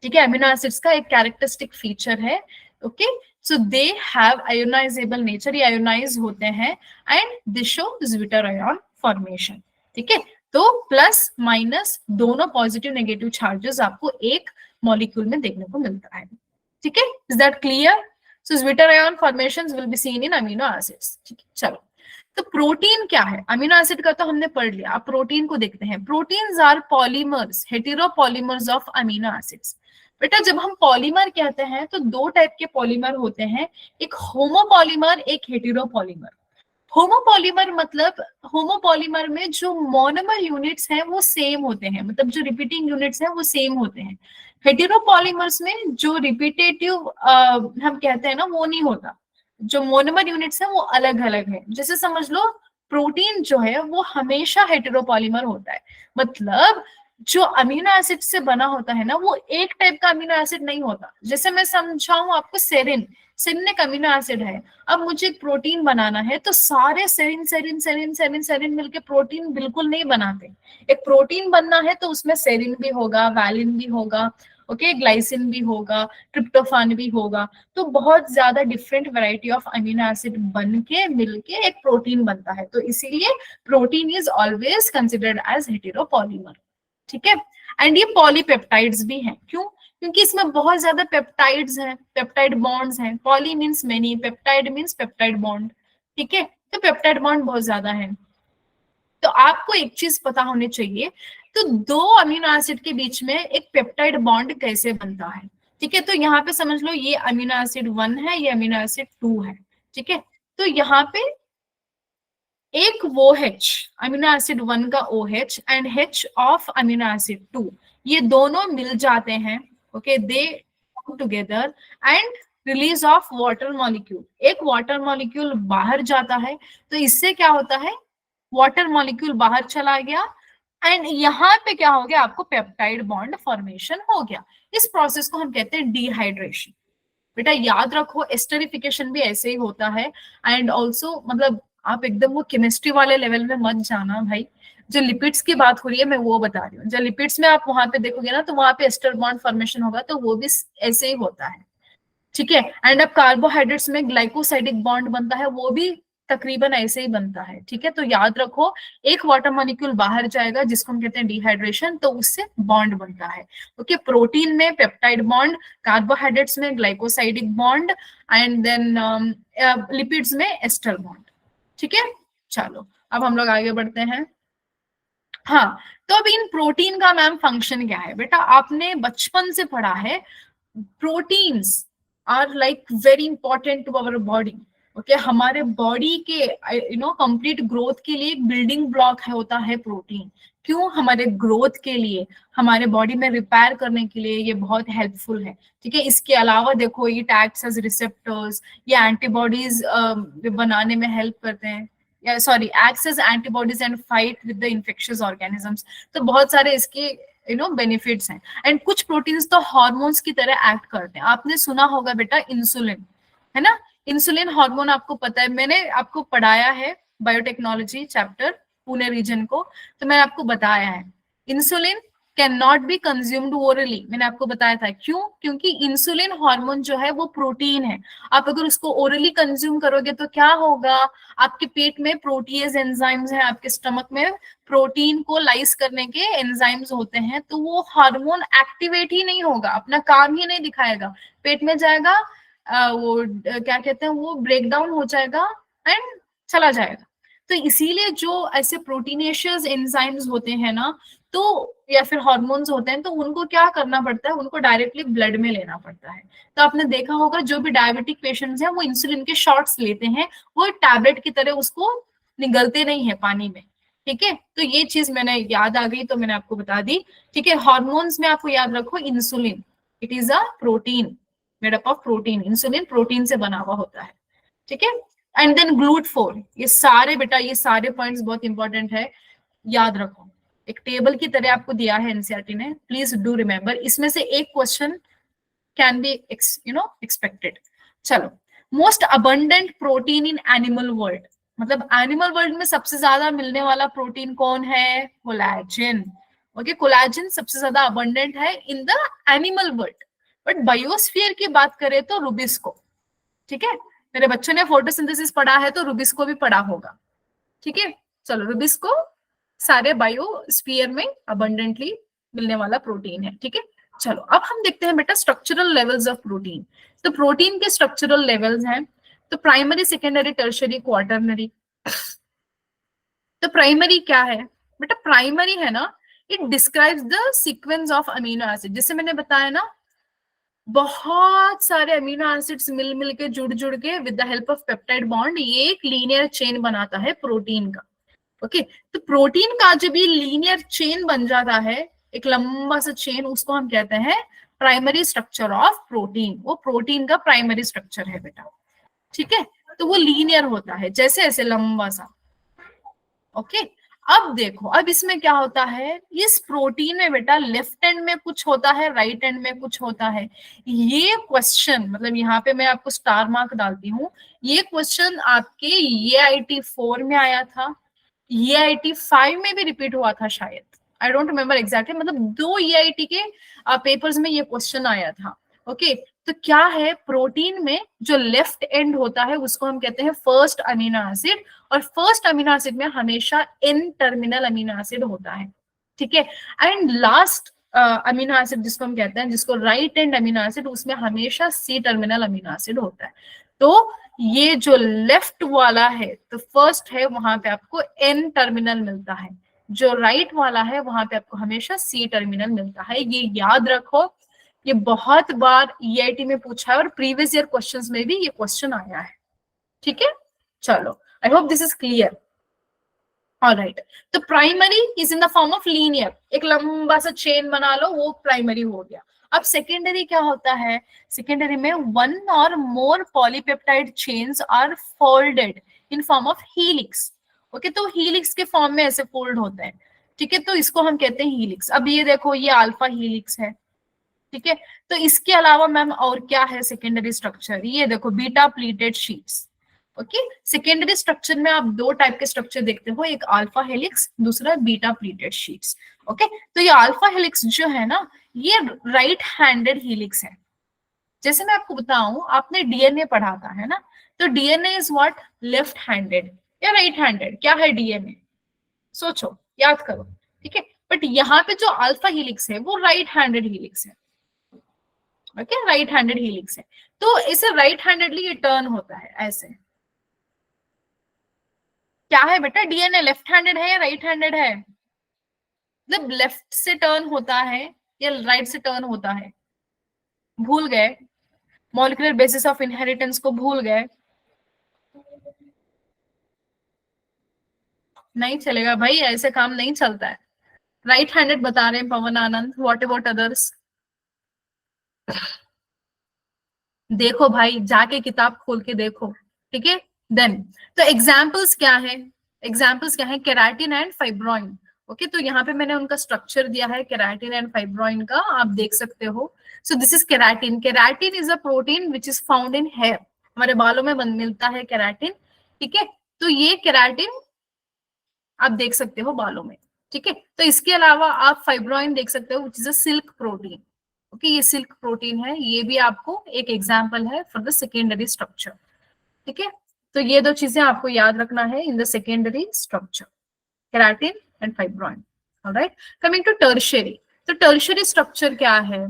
ठीक है, अमीनो एसिड्स का एक कैरेक्टरिस्टिक फीचर है। Okay, so they have ionisable nature, ये आयोनाइज होते हैं and they show zwitter ion formation. ठीक है, तो प्लस माइनस दोनों पॉजिटिव नेगेटिव चार्जेस आपको एक मॉलिक्यूल में देखने को मिलता है। ठीक है, is that clear? So zwitter ion formations will be seen in amino acids. ठीक है, चलो, तो प्रोटीन क्या है, अमीनो एसिड का तो हमने पढ़ लिया, अब प्रोटीन को देखते हैं। Proteins are polymers, heteropolymers of amino acids. बेटा जब हम पॉलीमर कहते हैं तो दो टाइप के पॉलीमर होते हैं, एक होमोपॉलीमर, एक हेटेरोपॉलीमर। होमोपॉलीमर मतलब होमोपॉलीमर में जो मोनोमर यूनिट्स हैं वो सेम होते हैं, मतलब जो रिपीटिंग यूनिट्स हैं वो सेम होते हैं। हेटेरोपॉलीमर्स में जो रिपीटेटिव हम कहते हैं ना वो नहीं होता, जो मोनोमर यूनिट्स हैं वो अलग अलग है। जैसे समझ लो प्रोटीन जो है वो हमेशा हेटेरोपॉलीमर होता है, मतलब जो अमीनो एसिड से बना होता है ना वो एक टाइप का अमीनो एसिड नहीं होता। जैसे मैं समझाऊं आपको, सेरिन एक अमीनो एसिड है, अब मुझे एक प्रोटीन बनाना है तो सारे serine serine serine serine serine मिलके प्रोटीन बिल्कुल नहीं बनाते। एक प्रोटीन बनना है तो उसमें सेरिन भी होगा, वैलिन भी होगा, ओके, ग्लाइसिन भी होगा, ट्रिप्टोफान भी होगा, तो बहुत ज्यादा different variety of amino acid बन के मिलके एक प्रोटीन बनता है, तो इसीलिए protein is always considered as heteropolymer. ठीक है, एंड ये पॉलीपेप्टाइड्स भी हैं, क्यों? क्योंकि इसमें बहुत ज्यादा पेप्टाइड्स हैं, पेप्टाइड बॉन्ड्स हैं। Poly means many, peptide means peptide bond. ठीक है, तो पेप्टाइड बॉन्ड बहुत ज्यादा है। तो आपको एक चीज पता होनी चाहिए, तो दो अमीनो एसिड के बीच में एक पेप्टाइड बॉन्ड कैसे बनता है। ठीक है, तो यहाँ पे समझ लो ये अमीनो एसिड 1 है, ये अमीनो एसिड 2 है। ठीक है, तो यहाँ पे एक वो H, अमीनो एसिड 1 का OH and H of amino acid 2, ये दोनों मिल जाते हैं। Okay, they come together and release of water molecule, एक वाटर मॉलिक्यूल बाहर जाता है, तो इससे क्या होता है, वाटर मॉलिक्यूल बाहर चला गया एंड यहाँ पे क्या हो गया, आपको पेप्टाइड बॉन्ड फॉर्मेशन हो गया। इस प्रोसेस को हम कहते हैं डिहाइड्रेशन। बेटा याद रखो एस्टरिफिकेशन भी ऐसे ही होता है। एंड ऑल्सो मतलब आप एकदम वो केमिस्ट्री वाले लेवल में मत जाना भाई। जो लिपिड्स की बात हो रही है मैं वो बता रही हूँ। जो लिपिड्स में आप वहां पे देखोगे ना तो वहां पे एस्टर बॉन्ड फॉर्मेशन होगा, तो वो भी ऐसे ही होता है, ठीक है। एंड अब कार्बोहाइड्रेट्स में ग्लाइकोसाइडिक बॉन्ड बनता है, वो भी तकरीबन ऐसे ही बनता है, ठीक है। तो याद रखो एक वाटर मॉलिक्यूल बाहर जाएगा जिसको हम कहते हैं डिहाइड्रेशन, तो उससे बॉन्ड बनता है। ओके, प्रोटीन में पेप्टाइड बॉन्ड, कार्बोहाइड्रेट्स में glycosidic bond, and then lipids में एस्टर बॉन्ड, ठीक है। चलो अब हम लोग आगे बढ़ते हैं। हाँ, तो अब इन प्रोटीन का मैम फंक्शन क्या है बेटा, आपने बचपन से पढ़ा है proteins are like very important to our body. Okay, हमारे बॉडी के कंप्लीट ग्रोथ के लिए एक बिल्डिंग ब्लॉक है, होता है प्रोटीन। क्यों? हमारे ग्रोथ के लिए, हमारे बॉडी में रिपेयर करने के लिए ये बहुत हेल्पफुल है, ठीक है। इसके अलावा देखो ये एक्ट्स एज रिसेप्टर्स, ये एंटीबॉडीज बनाने में हेल्प करते हैं, या sorry acts as antibodies and fight with the infectious organisms. तो बहुत सारे इसके बेनिफिट्स हैं। एंड कुछ प्रोटीन्स तो हार्मोन्स की तरह एक्ट करते हैं। आपने सुना होगा बेटा इंसुलिन, है ना। इंसुलिन हार्मोन आपको पता है, मैंने आपको पढ़ाया है बायोटेक्नोलॉजी चैप्टर पुणे रीजन को, तो मैंने आपको बताया है insulin can not be consumed orally. मैंने आपको बताया था क्यों, क्योंकि इंसुलिन हार्मोन जो है वो प्रोटीन है। आप अगर उसको ओरली कंज्यूम करोगे तो क्या होगा, आपके पेट में प्रोटीएज एंजाइम्स हैं, आपके स्टमक में प्रोटीन को लाइस करने के एंजाइम्स होते हैं, तो वो हार्मोन एक्टिवेट ही नहीं होगा, अपना काम ही नहीं दिखाएगा, पेट में जाएगा, क्या कहते हैं वो ब्रेक डाउन हो जाएगा एंड चला जाएगा। तो इसीलिए जो ऐसे प्रोटीनेशियस एंजाइम्स होते हैं ना, तो या फिर हार्मोन्स होते हैं, तो उनको क्या करना पड़ता है, उनको डायरेक्टली ब्लड में लेना पड़ता है। तो आपने देखा होगा जो भी डायबिटिक पेशेंट्स हैं वो इंसुलिन के शॉट्स लेते हैं, वो टैबलेट की तरह उसको निगलते नहीं है पानी में, ठीक है। तो ये चीज मैंने याद आ गई तो मैंने आपको बता दी, ठीक है। हार्मोन्स में आपको याद रखो insulin, it is a protein, made up of protein. Insulin protein से बना हुआ होता है, ठीक है। एंड देन GLUT4, ये सारे बेटा ये सारे पॉइंट्स बहुत इंपॉर्टेंट है, याद रखो। एक टेबल की तरह आपको दिया है एनसीईआरटी ने, प्लीज डू रिमेंबर। इसमें से एक क्वेश्चन कैन बी एक्सपेक्टेड। चलो, most abundant protein in animal world, मतलब एनिमल वर्ल्ड में सबसे ज्यादा मिलने वाला प्रोटीन कौन है? कोलेजन। ओके, कोलेजन सबसे ज्यादा अबंडेंट है in the animal world. But biosphere की बात करें तो रुबिस्को, ठीक है। मेरे बच्चों ने फोटोसिंथेसिस पढ़ा है तो रुबिस्को भी पढ़ा होगा, ठीक है। चलो, रुबिस्को सारे बायोस्फीयर में अबंडेंटली मिलने वाला प्रोटीन है, ठीक है। चलो अब हम देखते हैं बेटा स्ट्रक्चरल लेवल्स ऑफ प्रोटीन। तो प्रोटीन के स्ट्रक्चरल लेवल्स हैं, तो प्राइमरी, सेकेंडरी, टर्शियरी, क्वाटरनरी। तो प्राइमरी क्या है बेटा? प्राइमरी है ना, it describes the sequence of amino acid. जैसे मैंने बताया ना, बहुत सारे अमीनो एसिड्स मिल मिल के जुड़ जुड़ के with the help of peptide bond ये एक लीनियर चेन बनाता है प्रोटीन का। ओके, तो प्रोटीन का जब ये लीनियर चेन बन जाता है, एक लंबा सा चेन, उसको हम कहते हैं प्राइमरी स्ट्रक्चर ऑफ प्रोटीन। वो प्रोटीन का प्राइमरी स्ट्रक्चर है बेटा, ठीक है। तो वो लीनियर होता है जैसे ऐसे लंबा सा। ओके, अब देखो अब इसमें क्या होता है, इस प्रोटीन में बेटा लेफ्ट एंड में कुछ होता है, राइट एंड में कुछ होता है। ये क्वेश्चन मतलब यहाँ पे मैं आपको स्टार मार्क डालती हूँ, ये क्वेश्चन आपके EIT 4 में आया था, EIT 5 में भी रिपीट हुआ था शायद, आई डोंट रिमेम्बर एग्जैक्टली, मतलब 2 EIT के पेपर्स में ये क्वेश्चन आया था। ओके, तो क्या है, प्रोटीन में जो लेफ्ट एंड होता है उसको हम कहते हैं फर्स्ट अमीनो एसिड, और फर्स्ट अमीनो एसिड में हमेशा N टर्मिनल अमीनो एसिड होता है, ठीक है। एंड लास्ट अमीनो एसिड जिसको हम कहते हैं, जिसको राइट एंड अमीनो एसिड, उसमें हमेशा C टर्मिनल अमीनो एसिड होता है। तो ये जो लेफ्ट वाला है तो फर्स्ट है, वहां पे आपको N टर्मिनल मिलता है, जो राइट वाला है वहां पे आपको हमेशा C टर्मिनल मिलता है। ये याद रखो, ये बहुत बार EIT में पूछा है और प्रीवियस ईयर क्वेश्चंस में भी ये क्वेश्चन आया है, ठीक है। चलो, I hope this is clear. Alright, तो primary is in the form of linear, एक लंबा सा चेन बना लो, वो प्राइमरी हो गया। अब सेकेंडरी क्या होता है? सेकेंडरी में वन और more polypeptide chains are folded in form of helix. Okay, तो हीलिक्स के फॉर्म में ऐसे फोल्ड होते हैं, ठीक है। तो इसको हम कहते हैं हीलिक्स। अब ये देखो, ये अल्फा हीलिक्स है, ठीक है। तो इसके अलावा मैम और क्या है सेकेंडरी स्ट्रक्चर, ये देखो beta pleated sheets. Okay, secondary structure में आप दो टाइप के स्ट्रक्चर देखते हो, एक अल्फा हेलिक्स, दूसरा बीटा प्लीटेड शीट्स। ओके, तो ये अल्फा हेलिक्स जो है ना, ये राइट हैंडेड हेलिक्स है। जैसे मैं आपको बताऊं, आपने डीएनए पढ़ा था है ना, तो DNA is what, left handed या राइट हैंडेड, क्या है डीएनए, सोचो, याद करो। ठीक है, बट यहाँ पे जो अल्फा हेलिक्स है वो राइट हैंडेड हेलिक्स है। ओके, राइट हैंडेड हेलिक्स है, तो इसे राइट हैंडेडली ये टर्न होता है ऐसे। क्या है बेटा, डीएनए लेफ्ट हैंडेड है या राइट हैंडेड है, मतलब लेफ्ट से टर्न होता है या राइट से टर्न होता है, भूल गए, मॉलिक्यूलर बेसिस ऑफ इनहेरिटेंस को भूल गए, नहीं चलेगा भाई, ऐसे काम नहीं चलता है। राइट हैंडेड बता रहे हैं पवन आनंद, व्हाट अबाउट अदर्स, देखो भाई, जाके किताब खोल के देखो। ठीक है, देन तो एग्जाम्पल्स क्या है, एग्जाम्पल्स क्या है, केराटिन एंड फाइब्रोइन। ओके, तो यहाँ पे मैंने उनका स्ट्रक्चर दिया है केराटिन एंड फाइब्रोइन का, आप देख सकते हो। So this is keratin, keratin is a protein which is found in hair, हमारे बालों में मिलता है केराटिन। ठीक है, तो ये केराटिन आप देख सकते हो बालों में। ठीक है, तो इसके अलावा आप फाइब्रोइन देख सकते हो which is a silk protein. Okay, ये सिल्क प्रोटीन है, ये भी आपको एक एग्जाम्पल है फॉर द सेकेंडरी स्ट्रक्चर। ठीक है, तो ये दो चीजें आपको याद रखना है in the secondary structure, keratin and fibroin. All right, coming to tertiary, तो टर्शियरी स्ट्रक्चर क्या है,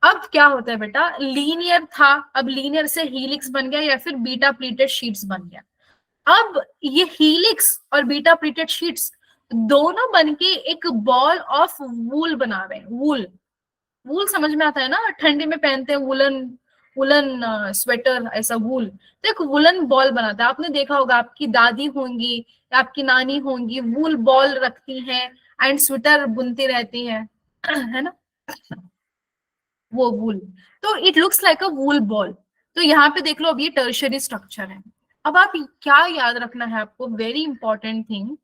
अब क्या होता है बेटा, लीनियर था, अब लीनियर से हीलिक्स बन गया या फिर बीटा प्लीटेड शीट्स बन गया। अब ये हीलिक्स और बीटा प्लीटेड शीट्स दोनों बनके एक बॉल ऑफ वूल बना रहे हैं। वूल, वूल समझ में आता है ना, ठंडी में पहनते हैं वुलन, वुलन स्वेटर, ऐसा वूल। तो एक वुलन बॉल बनाता है, आपने देखा होगा, आपकी दादी होंगी या आपकी नानी होंगी, वूल बॉल रखती हैं एंड स्वेटर बुनती रहती हैं है ना, वो वूल, तो it looks like a wool ball. तो यहाँ पे देख लो, अब ये टर्शियरी स्ट्रक्चर है। अब आप क्या याद रखना है आपको, वेरी इंपॉर्टेंट थिंग,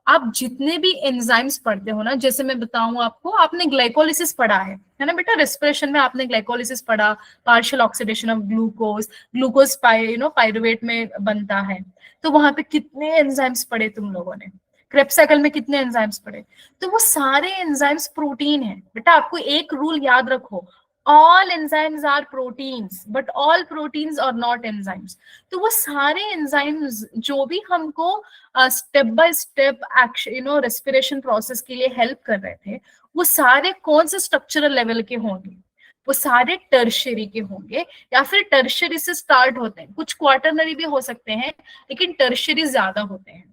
आप जितने भी एंजाइम्स पढ़ते हो ना, जैसे मैं बताऊं आपको, आपने ग्लाइकोलिसिस पढ़ा है ना बेटा, रेस्पिरेशन में आपने ग्लाइकोलिसिस पढ़ा, partial oxidation of glucose, glucose pyruvate में बनता है। तो वहां पे कितने एंजाइम्स पढ़े तुम लोगों ने, क्रेब्स साइकिल में कितने एंजाइम्स पढ़े, तो वो सारे एंजाइम्स प्रोटीन है बेटा। आपको एक रूल याद रखो, all enzymes are proteins but all proteins are not enzymes. तो वो सारे एंजाइम्स जो भी हमको step by step action respiration process के लिए हेल्प कर रहे थे, वो सारे कौन से स्ट्रक्चरल लेवल के होंगे, वो सारे टर्शियरी के होंगे, या फिर टर्शियरी से स्टार्ट होते हैं, कुछ क्वार्टरनरी भी हो सकते हैं लेकिन टर्शियरी ज्यादा होते हैं।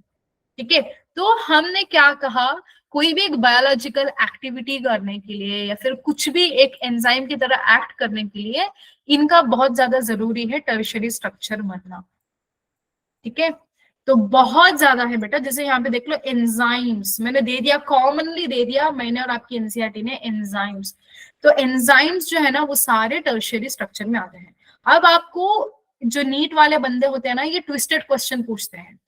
ठीक है, तो हमने क्या कहा, कोई भी एक बायोलॉजिकल एक्टिविटी करने के लिए या फिर कुछ भी एक एंजाइम की तरह एक्ट करने के लिए इनका बहुत ज्यादा जरूरी है टर्शियरी स्ट्रक्चर बनना। ठीक है, तो बहुत ज्यादा है बेटा, जैसे यहाँ पे देख लो एंजाइम्स मैंने दे दिया, कॉमनली दे दिया मैंने और आपकी एनसीईआरटी ने एंजाइम्स। तो एंजाइम्स जो है ना वो सारे टर्शियरी स्ट्रक्चर में आते हैं। अब आपको जो नीट वाले बंदे होते हैं ना, ये ट्विस्टेड क्वेश्चन पूछते हैं,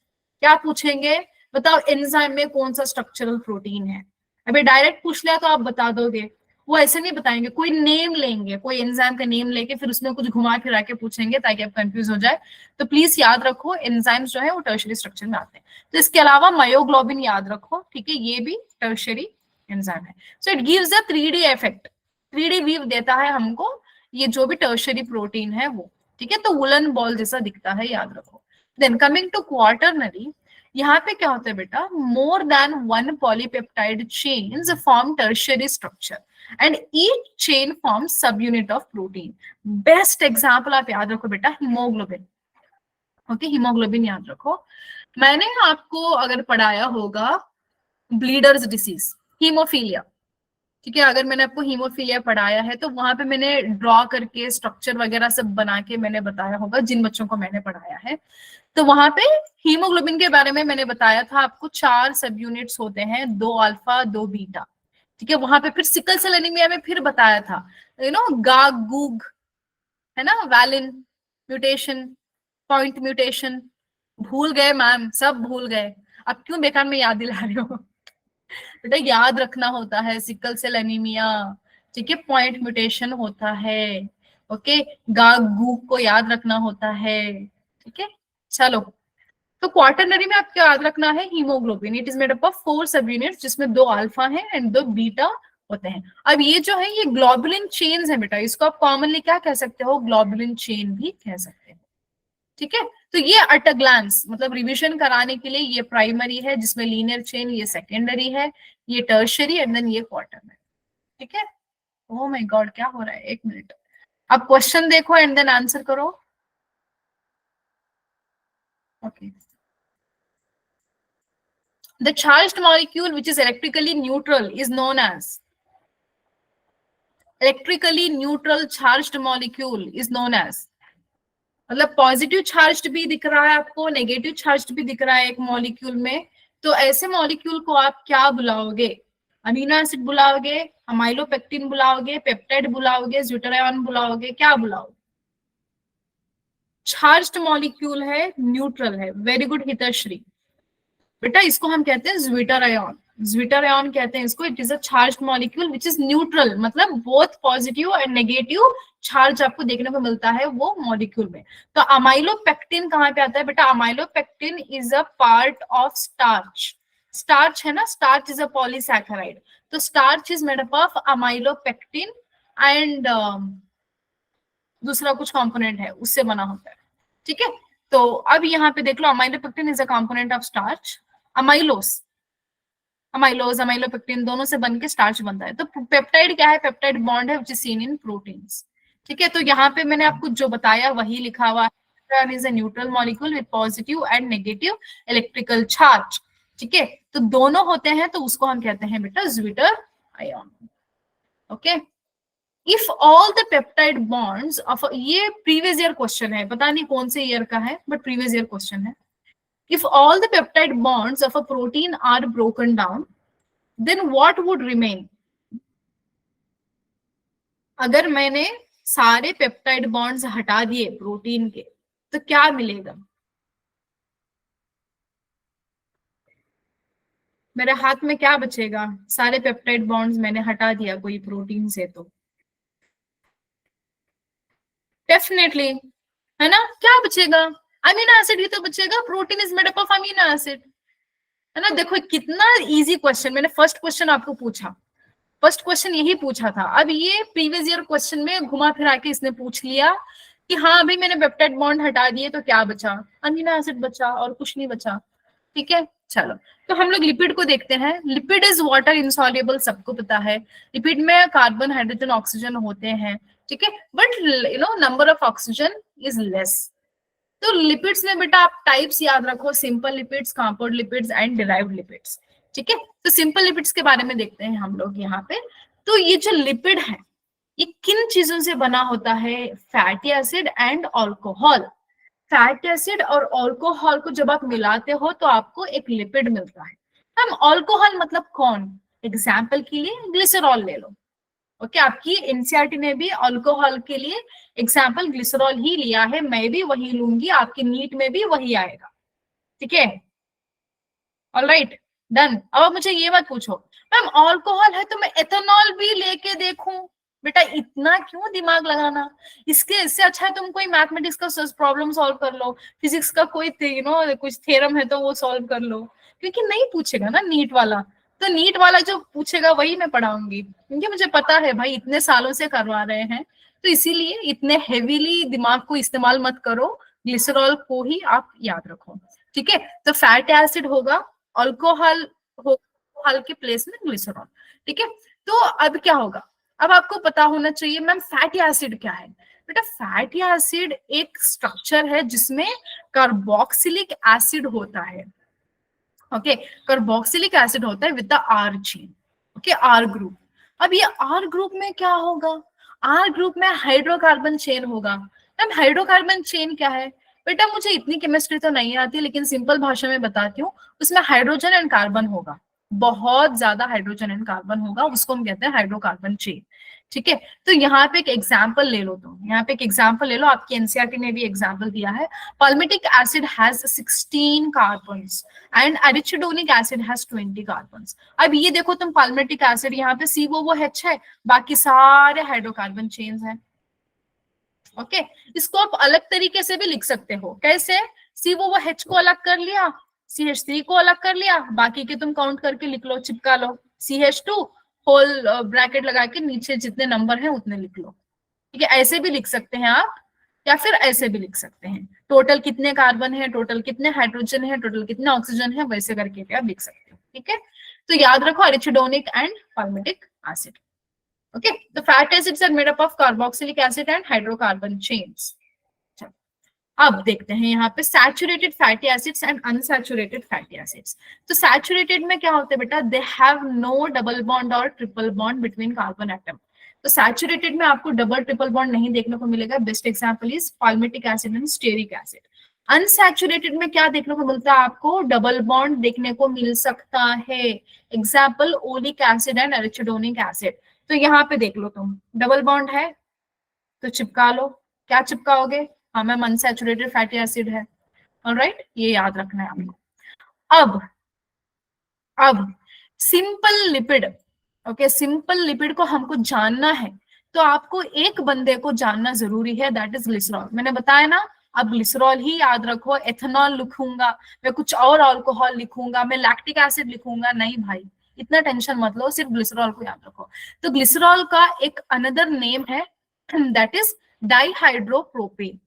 क्या पूछेंगे, बताओ एंजाइम में कौन सा स्ट्रक्चरल प्रोटीन है। अभी डायरेक्ट पूछ लिया तो आप बता दोगे, वो ऐसे नहीं बताएंगे, कोई नेम लेंगे, कोई एंजाइम का नेम लेके फिर उसमें कुछ घुमा फिरा के पूछेंगे ताकि आप कंफ्यूज हो जाए। तो प्लीज याद रखो, एंजाइम्स जो है वो टर्शियरी स्ट्रक्चर में आते हैं। तो इसके अलावा मायोग्लोबिन याद रखो, ठीक है, ये भी टर्शियरी एंजाइम है। So it gives a 3D effect, 3D view देता है हमको ये जो भी टर्शियरी प्रोटीन है वो। ठीक है, तो वुलन बॉल जैसा दिखता है, याद रखो। देन कमिंग टू क्वार्टरनरी, यहाँ पे क्या होता है बेटा, more than one polypeptide chains form tertiary structure and each chain form सब unit of protein. Best example आप याद रखो बेटा, हीमोग्लोबिन। ओके, हीमोग्लोबिन याद रखो। मैंने आपको अगर पढ़ाया होगा ब्लीडर्स डिसीज, हीमोफीलिया, ठीक है, अगर मैंने आपको हीमोफीलिया पढ़ाया है तो वहां पे मैंने ड्रॉ करके स्ट्रक्चर वगैरह सब बना के मैंने बताया होगा, जिन बच्चों को मैंने पढ़ाया है। तो वहां पे हीमोग्लोबिन के बारे में मैंने बताया था आपको, 4 सब यूनिट्स होते हैं, 2 अल्फा 2 बीटा। ठीक है, वहां पे फिर सिकल सेल एनीमिया में फिर बताया था, गाग गूग, है ना, वैलिन म्यूटेशन, पॉइंट म्यूटेशन, भूल गए मैम, सब भूल गए, अब क्यों बेकार में याद दिला रहे हो बेटा, याद रखना होता है, सिकल सेल एनीमिया, ठीक है, पॉइंट म्यूटेशन होता है। ओके, गा गू को याद रखना होता है। ठीक है, चलो। तो क्वार्टरनरी में आपको याद रखना है haemoglobin, it is made up of 4 सब यूनिट्स जिसमें 2 अल्फा है एंड 2 बीटा होते हैं। अब ये जो है ये ग्लोबुलिन चेन्स है बेटा, इसको आप कॉमनली क्या कह सकते हो, ग्लोबुलिन चेन भी कह सकते हो। ठीक है, तो ये एट अ ग्लांस मतलब रिवीजन कराने के लिए ये प्राइमरी है जिसमें लीनियर चेन, ये सेकेंडरी है, ये टर्शरी एंड देन ये क्वार्टरनरी। ठीक है, ओह माय गॉड क्या हो रहा है, एक मिनट। अब क्वेश्चन देखो एंड देन आंसर करो। Okay, the charged molecule which is electrically neutral is known as, electrically neutral charged molecule is known as, मतलब पॉजिटिव चार्ज भी दिख रहा है आपको, नेगेटिव चार्ज भी दिख रहा है एक मॉलिक्यूल में, तो ऐसे मॉलिक्यूल को आप क्या बुलाओगे, अमीनो एसिड बुलाओगे, अमाइलोपेक्टिन बुलाओगे, पेप्टाइड बुलाओगे, ज्यूटरायन बुलाओगे, क्या बुलाओगे? चार्ज्ड मॉलिक्यूल है, न्यूट्रल है। वेरी गुड हितश्री, बेटा इसको हम कहते हैं ज्विटर आयन, ज्विटर आयन कहते हैं इसको। It is a charged molecule which is neutral, मतलब both positive and negative charge आपको देखने को मिलता है वो मॉलिक्यूल में। तो अमाइलोपेक्टिन कहाँ पे आता है बेटा, amylopectin is a part of starch, starch है ना, स्टार्च इज अ पॉलीसैकेराइड, तो starch is made up of amylopectin and दूसरा कुछ कंपोनेंट है उससे बना होता है। ठीक है, तो अब यहाँ पे देख लो, amylopectin is a component of starch, amylose, amylose amylopectin दोनों से बन के स्टार्च बनता है। तो पेप्टाइड क्या है, पेप्टाइड बॉन्ड है which is seen in proteins. ठीक है, तो यहाँ पे मैंने आपको जो बताया वही लिखा हुआ है, is a neutral molecule with positive and negative electrical charge. ठीक है, तो दोनों होते हैं तो उसको हम कहते हैं बेटा zwitter ion. Okay, if all the peptide bonds of, ये प्रीवियस ईयर क्वेश्चन है, पता नहीं कौन से ईयर का है बट प्रीवियस ईयर क्वेश्चन है। If all the peptide bonds of a protein are broken down, then what would remain? अगर मैंने सारे पेप्टाइड बॉन्ड्स हटा दिए प्रोटीन के तो क्या मिलेगा? मेरे हाथ में क्या बचेगा? सारे पेप्टाइड बॉन्ड्स मैंने हटा दिया कोई प्रोटीन से तो डेफिनेटली, है ना, क्या बचेगा? अमीनो एसिड ही तो बचेगा, protein is made up of amino acid, है ना। देखो कितना इजी क्वेश्चन, मैंने फर्स्ट क्वेश्चन आपको पूछा, फर्स्ट क्वेश्चन यही पूछा था। अब ये प्रीवियस ईयर क्वेश्चन में घुमा फिरा के इसने पूछ लिया कि हाँ भाई मैंने पेप्टाइड बॉन्ड हटा दिए तो क्या बचा, अमीनो एसिड बचा और कुछ नहीं बचा। ठीक है, चलो तो हम लोग लिपिड को देखते हैं। लिपिड इज वाटर इनसॉल्युबल, सबको पता है। लिपिड में कार्बन हाइड्रोजन ऑक्सीजन होते हैं, ठीक है, but you know number of oxygen is less. तो लिपिड्स में बेटा आप टाइप्स याद रखो, simple lipids, compound lipids and derived lipids. ठीक है, तो सिंपल लिपिड्स के बारे में देखते हैं हम लोग यहाँ पे। तो ये जो लिपिड है ये किन चीजों से बना होता है? Fatty acid and alcohol. Fatty acid और अल्कोहल को जब आप मिलाते हो तो आपको एक लिपिड मिलता है। हम अल्कोहल मतलब कौन? एग्जाम्पल के लिए ग्लिसरॉल ले लो। ओके, आपकी एनसीईआरटी ने भी अल्कोहल के लिए एग्जाम्पल ग्लिसरॉल ही लिया है, मैं भी वही लूंगी, आपके नीट में भी वही आएगा। ठीक है, ऑलराइट, डन। अब आप मुझे ये मत पूछो मैम अल्कोहल है तो मैं एथेनॉल भी लेके देखूं, बेटा इतना क्यों दिमाग लगाना? इसके इससे अच्छा है तुम कोई मैथमेटिक्स का प्रॉब्लम सॉल्व कर लो, फिजिक्स का कोई यू नो कुछ थ्योरम है तो वो सॉल्व कर लो, क्योंकि नहीं पूछेगा ना नीट वाला। तो नीट वाला जो पूछेगा वही मैं पढ़ाऊंगी, क्योंकि मुझे पता है भाई इतने सालों से करवा रहे हैं, तो इसीलिए इतने हेवीली दिमाग को इस्तेमाल मत करो, ग्लिसरॉल को ही आप याद रखो। ठीक है, तो फैट एसिड होगा, अल्कोहल हो, अल्कोहल के प्लेस में ग्लिसरॉल। ठीक है, तो अब क्या होगा? अब आपको पता होना चाहिए मैम फैटी एसिड क्या है। बेटा फैटी एसिड एक स्ट्रक्चर है जिसमें कार्बोक्सिलिक एसिड होता है। ओके, कार्बोक्सिलिक एसिड होता है with the R chain. Okay, R group. अब ये आर ग्रुप में क्या होगा? आर ग्रुप में हाइड्रोकार्बन चेन होगा। मैम हाइड्रोकार्बन चेन क्या है? बेटा मुझे इतनी केमिस्ट्री तो नहीं आती, लेकिन सिंपल भाषा में बताती हूँ। उसमें हाइड्रोजन एंड कार्बन होगा, बहुत ज्यादा हाइड्रोजन एंड कार्बन होगा, उसको हम कहते हैं हाइड्रोकार्बन चेन। ठीक है, तो यहाँ पे एक एग्जाम्पल ले लो, तुम यहाँ पे एक एग्जाम्पल ले लो, आपकी एनसीईआरटी ने भी एग्जाम्पल दिया है। Palmitic acid has 16 carbons and arachidonic acid has 20 carbons. अब ये देखो तुम, पाल्मिटिक एसिड यहाँ पे COOH है, बाकी सारे हाइड्रोकार्बन चेन्स हैं। ओके, इसको आप अलग तरीके से भी लिख सकते हो। कैसे? COOH को अलग कर लिया, CH3 को अलग कर लिया, बाकी के तुम काउंट करके लिख लो, चिपका लो, CH2 होल ब्रैकेट लगा के नीचे जितने नंबर हैं उतने लिख लो। ठीक है, ऐसे भी लिख सकते हैं आप, या फिर ऐसे भी लिख सकते हैं, टोटल कितने कार्बन है, टोटल कितने हाइड्रोजन है, टोटल कितना ऑक्सीजन है, वैसे करके भी आप लिख सकते हो। ठीक है, तो याद रखो arachidonic and palmitic acid. Okay, the fat acids are made up of carboxylic acid and hydrocarbon chains. अब देखते हैं यहाँ पे saturated fatty acids and unsaturated fatty acids. तो सैचुरेटेड में क्या होता है बेटा, they have no double bond और triple bond between carbon atom. तो सैचुरेटेड में आपको डबल ट्रिपल बॉन्ड नहीं देखने को मिलेगा। Best example is palmitic acid and stearic acid. Unsaturated में क्या देखने को मिलता है, आपको डबल बॉन्ड देखने को मिल सकता है। Example oleic acid and arachidonic acid. तो यहाँ पे देख लो तुम, डबल बॉन्ड है तो चिपका लो, क्या चिपकाओगे, हाँ मैम अनसैचुरेटेड फैटी एसिड है। ऑलराइट, ये याद रखना है आपको। अब simple lipid, okay, simple lipid को हमको जानना है, तो आपको एक बंदे को जानना जरूरी है, दैट इज ग्लिसरॉल। मैंने बताया ना, अब ग्लिसरॉल ही याद रखो, एथेनॉल लिखूंगा मैं, कुछ और अल्कोहल लिखूंगा मैं, लैक्टिक एसिड लिखूंगा नहीं भाई, इतना टेंशन मत लो, सिर्फ ग्लिसरॉल को याद रखो। तो ग्लिसरॉल का एक अनदर नेम है, that is dihydropropane.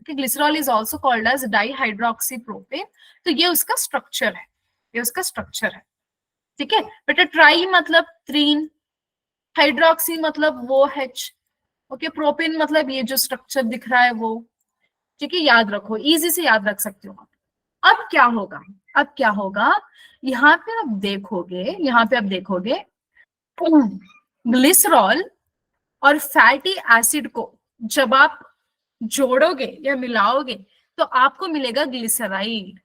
Glycerol is also called as dihydroxypropane. तो ये उसका स्ट्रक्चर है, ये उसका स्ट्रक्चर है। ठीक है बेटा, ट्राई मतलब तीन, हाइड्रोक्सी मतलब वो H, ओके, प्रोपेन मतलब ये जो स्ट्रक्चर दिख रहा है वो। ठीक है, याद रखो, इजी से याद रख सकते हो। अब क्या होगा, अब क्या होगा, यहाँ पे आप देखोगे, यहाँ पे आप देखोगे ग्लिसरॉल और फैटी एसिड को जब आप जोड़ोगे या मिलाओगे तो आपको मिलेगा ग्लिसराइड।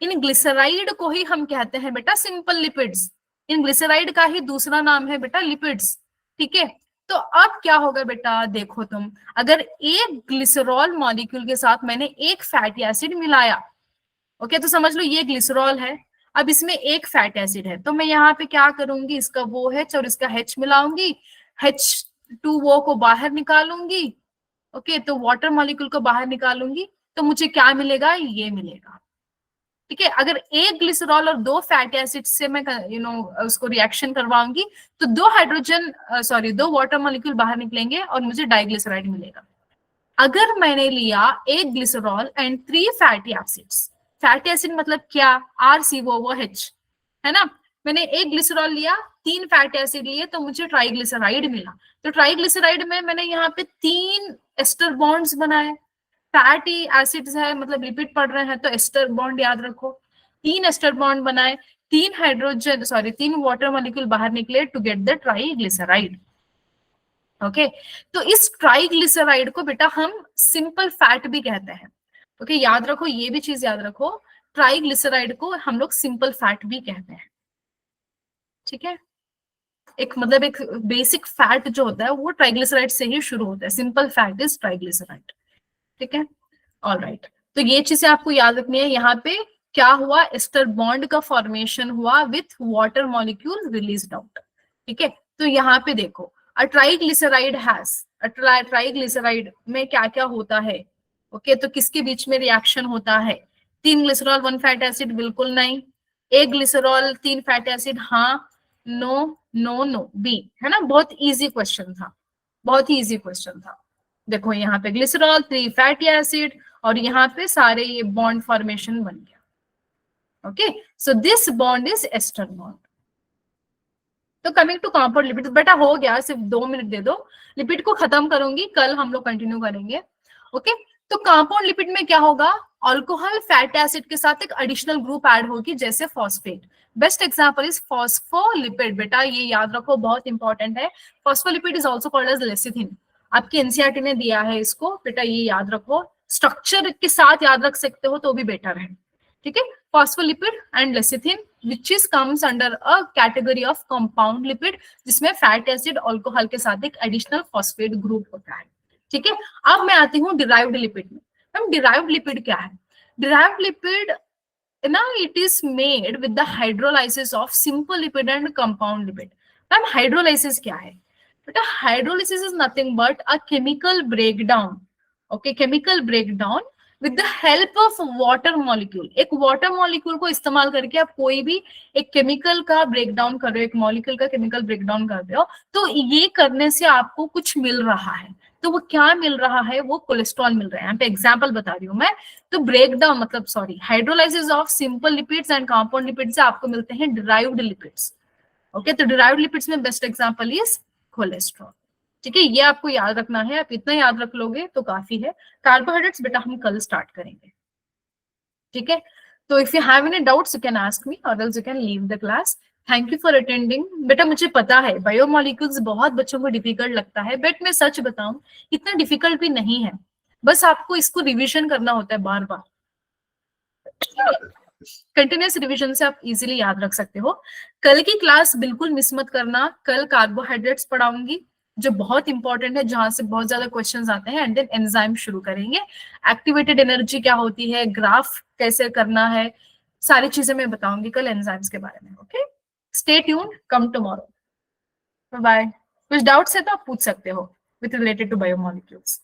इन ग्लिसराइड को ही हम कहते हैं बेटा सिंपल लिपिड्स। इन ग्लिसराइड का ही दूसरा नाम है बेटा लिपिड्स। ठीक है, तो अब क्या होगा बेटा, देखो तुम, अगर एक ग्लिसरॉल मॉलिक्यूल के साथ मैंने एक फैटी एसिड मिलाया, ओके, तो समझ लो ये ग्लिसरॉल है, अब इसमें एक फैट एसिड है, तो मैं यहाँ पे क्या करूंगी, इसका वो H और इसका H मिलाऊंगी, H2O को बाहर निकालूंगी, ओके, तो वाटर मॉलिक्यूल को बाहर निकालूंगी, तो मुझे क्या मिलेगा, ये मिलेगा। ठीक है, अगर एक ग्लिसरॉल और दो फैटी एसिड से मैं उसको रिएक्शन करवाऊंगी तो दो वाटर मॉलिक्यूल बाहर निकलेंगे और मुझे डाइग्लिसराइड मिलेगा। अगर मैंने लिया एक glycerol and 3 fatty acids, fatty acid मतलब क्या, RCOOH है ना, मैंने एक ग्लिसरॉल लिया, 3 फैटी एसिड लिए, तो मुझे ट्राइग्लिसराइड मिला। तो ट्राइग्लिसराइड में मैंने यहाँ पे 3 एस्टर बॉन्ड्स बनाए, फैटी एसिड्स है मतलब लिपिड पढ़ रहे हैं तो एस्टर बॉन्ड याद रखो, 3 एस्टर बॉन्ड बनाए, 3 वाटर मॉलिक्यूल बाहर निकले to get the triglyceride. Okay, तो इस ट्राइग्लिसराइड को बेटा हम सिंपल फैट भी कहते हैं। ओके, याद रखो, ये भी चीज याद रखो, ट्राइग्लिसराइड को हम लोग सिंपल फैट भी कहते हैं। ठीक है, एक मतलब एक बेसिक फैट जो होता है वो ट्राइग्लिसराइड से ही शुरू होता है, सिंपल फैट इज ट्राइग्लिसराइड। ठीक है, ऑलराइट, तो ये चीजें आपको याद रखनी है। यहाँ पे क्या हुआ, एस्टर बॉन्ड का फॉर्मेशन हुआ with water molecule released out. ठीक है, तो यहाँ पे देखो, ट्राइग्लिसराइड में क्या क्या होता है, ओके, तो किसके बीच में रिएक्शन होता है, 3 ग्लिसरॉल 1 फैट एसिड, बिल्कुल नहीं, 1 ग्लिसरॉल 3 फैट एसिड, हाँ, नो नो नो, बी, है ना, बहुत इजी क्वेश्चन था, बहुत ही इजी क्वेश्चन था। देखो यहाँ पे ग्लिसरॉल 3 फैटी एसिड और यहाँ पे सारे ये बॉन्ड फॉर्मेशन बन गया। Okay, so this bond is ester bond. तो कमिंग टू कंपाउंड लिपिड, बेटा हो गया, सिर्फ 2 मिनट दे दो, लिपिड को खत्म करूंगी, कल हम लोग कंटिन्यू करेंगे। ओके, तो कंपाउंड लिपिड में क्या होगा, अल्कोहल फैटी एसिड के साथ एक एडिशनल ग्रुप ऐड होगी, जैसे phosphate. Best example is phospholipid, बेटा ये याद रखो, बहुत इंपॉर्टेंट है। Phospholipid is also called as lecithin, आपकी एनसीईआरटी ने दिया है इसको, बेटा ये याद रखो, स्ट्रक्चर के साथ याद रख सकते हो तो भी बेटर है। ठीक है, phospholipid and lecithin, which is comes under a category of compound lipid, जिसमें फैट एसिड अल्कोहल के साथ एक एडिशनल फॉस्फेट ग्रुप होता है। ठीक है, अब मैं आती हूँ डिराइव्ड लिपिड में। मैम डिराइव्ड लिपिड क्या है? डिराइव्ड लिपिड ना, it is made with the hydrolysis of simple lipid and compound lipid. Ma'am hydrolysis क्या है? बेटा hydrolysis is nothing but a chemical breakdown, okay, chemical breakdown with the help of water molecule. एक water molecule को इस्तेमाल करके आप कोई भी एक केमिकल का ब्रेकडाउन कर रहे हो, एक मॉलिक्यूल का केमिकल ब्रेकडाउन कर रहे हो, तो ये करने से आपको कुछ मिल रहा है। तो वो क्या मिल रहा है? वो कोलेस्ट्रॉल मिल रहा है। यहाँ पे एग्जाम्पल बता रही हूँ मैं। तो ब्रेकडाउन मतलब sorry hydrolysis of simple lipids and compound lipids से आपको मिलते हैं डिराइव्ड लिपिड्स। ओके, तो डिराइव्ड लिपिड्स में बेस्ट एग्जांपल इज कोलेस्ट्रॉल। ठीक है, ये आपको याद रखना है। आप इतना याद रख लोगे तो काफी है। कार्बोहाइड्रेट्स बेटा हम कल स्टार्ट करेंगे। ठीक है, तो if you have any doubts you can ask me और else you can leave the class. Thank you for attending. बेटा मुझे पता है बायोमोलिक्यूल्स बहुत बच्चों को डिफिकल्ट लगता है, बट मैं सच बताऊं इतना डिफिकल्ट भी नहीं है। बस आपको इसको रिविजन करना होता है बार बार। कंटिन्यूस रिवीजन से आप इजीली याद रख सकते हो। कल की क्लास बिल्कुल मिस मत करना। कल कार्बोहाइड्रेट्स पढ़ाऊंगी जो बहुत इंपॉर्टेंट है, जहां से बहुत ज्यादा क्वेश्चंस आते हैं, एंड देन एंजाइम शुरू करेंगे। एक्टिवेटेड एनर्जी क्या होती है, ग्राफ कैसे करना है, सारी चीजें मैं बताऊंगी कल एंजाइम्स के बारे में। Okay, stay tuned, come tomorrow, bye bye. कुछ डाउट्स है तो आप पूछ सकते हो with related to biomolecules.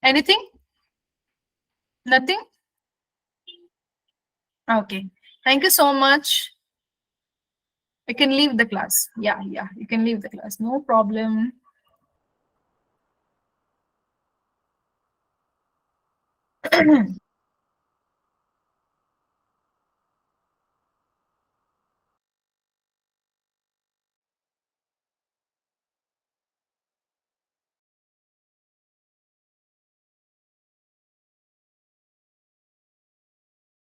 Anything? Nothing? Okay. Thank you so much. I can leave the class. Yeah, you can leave the class. No problem.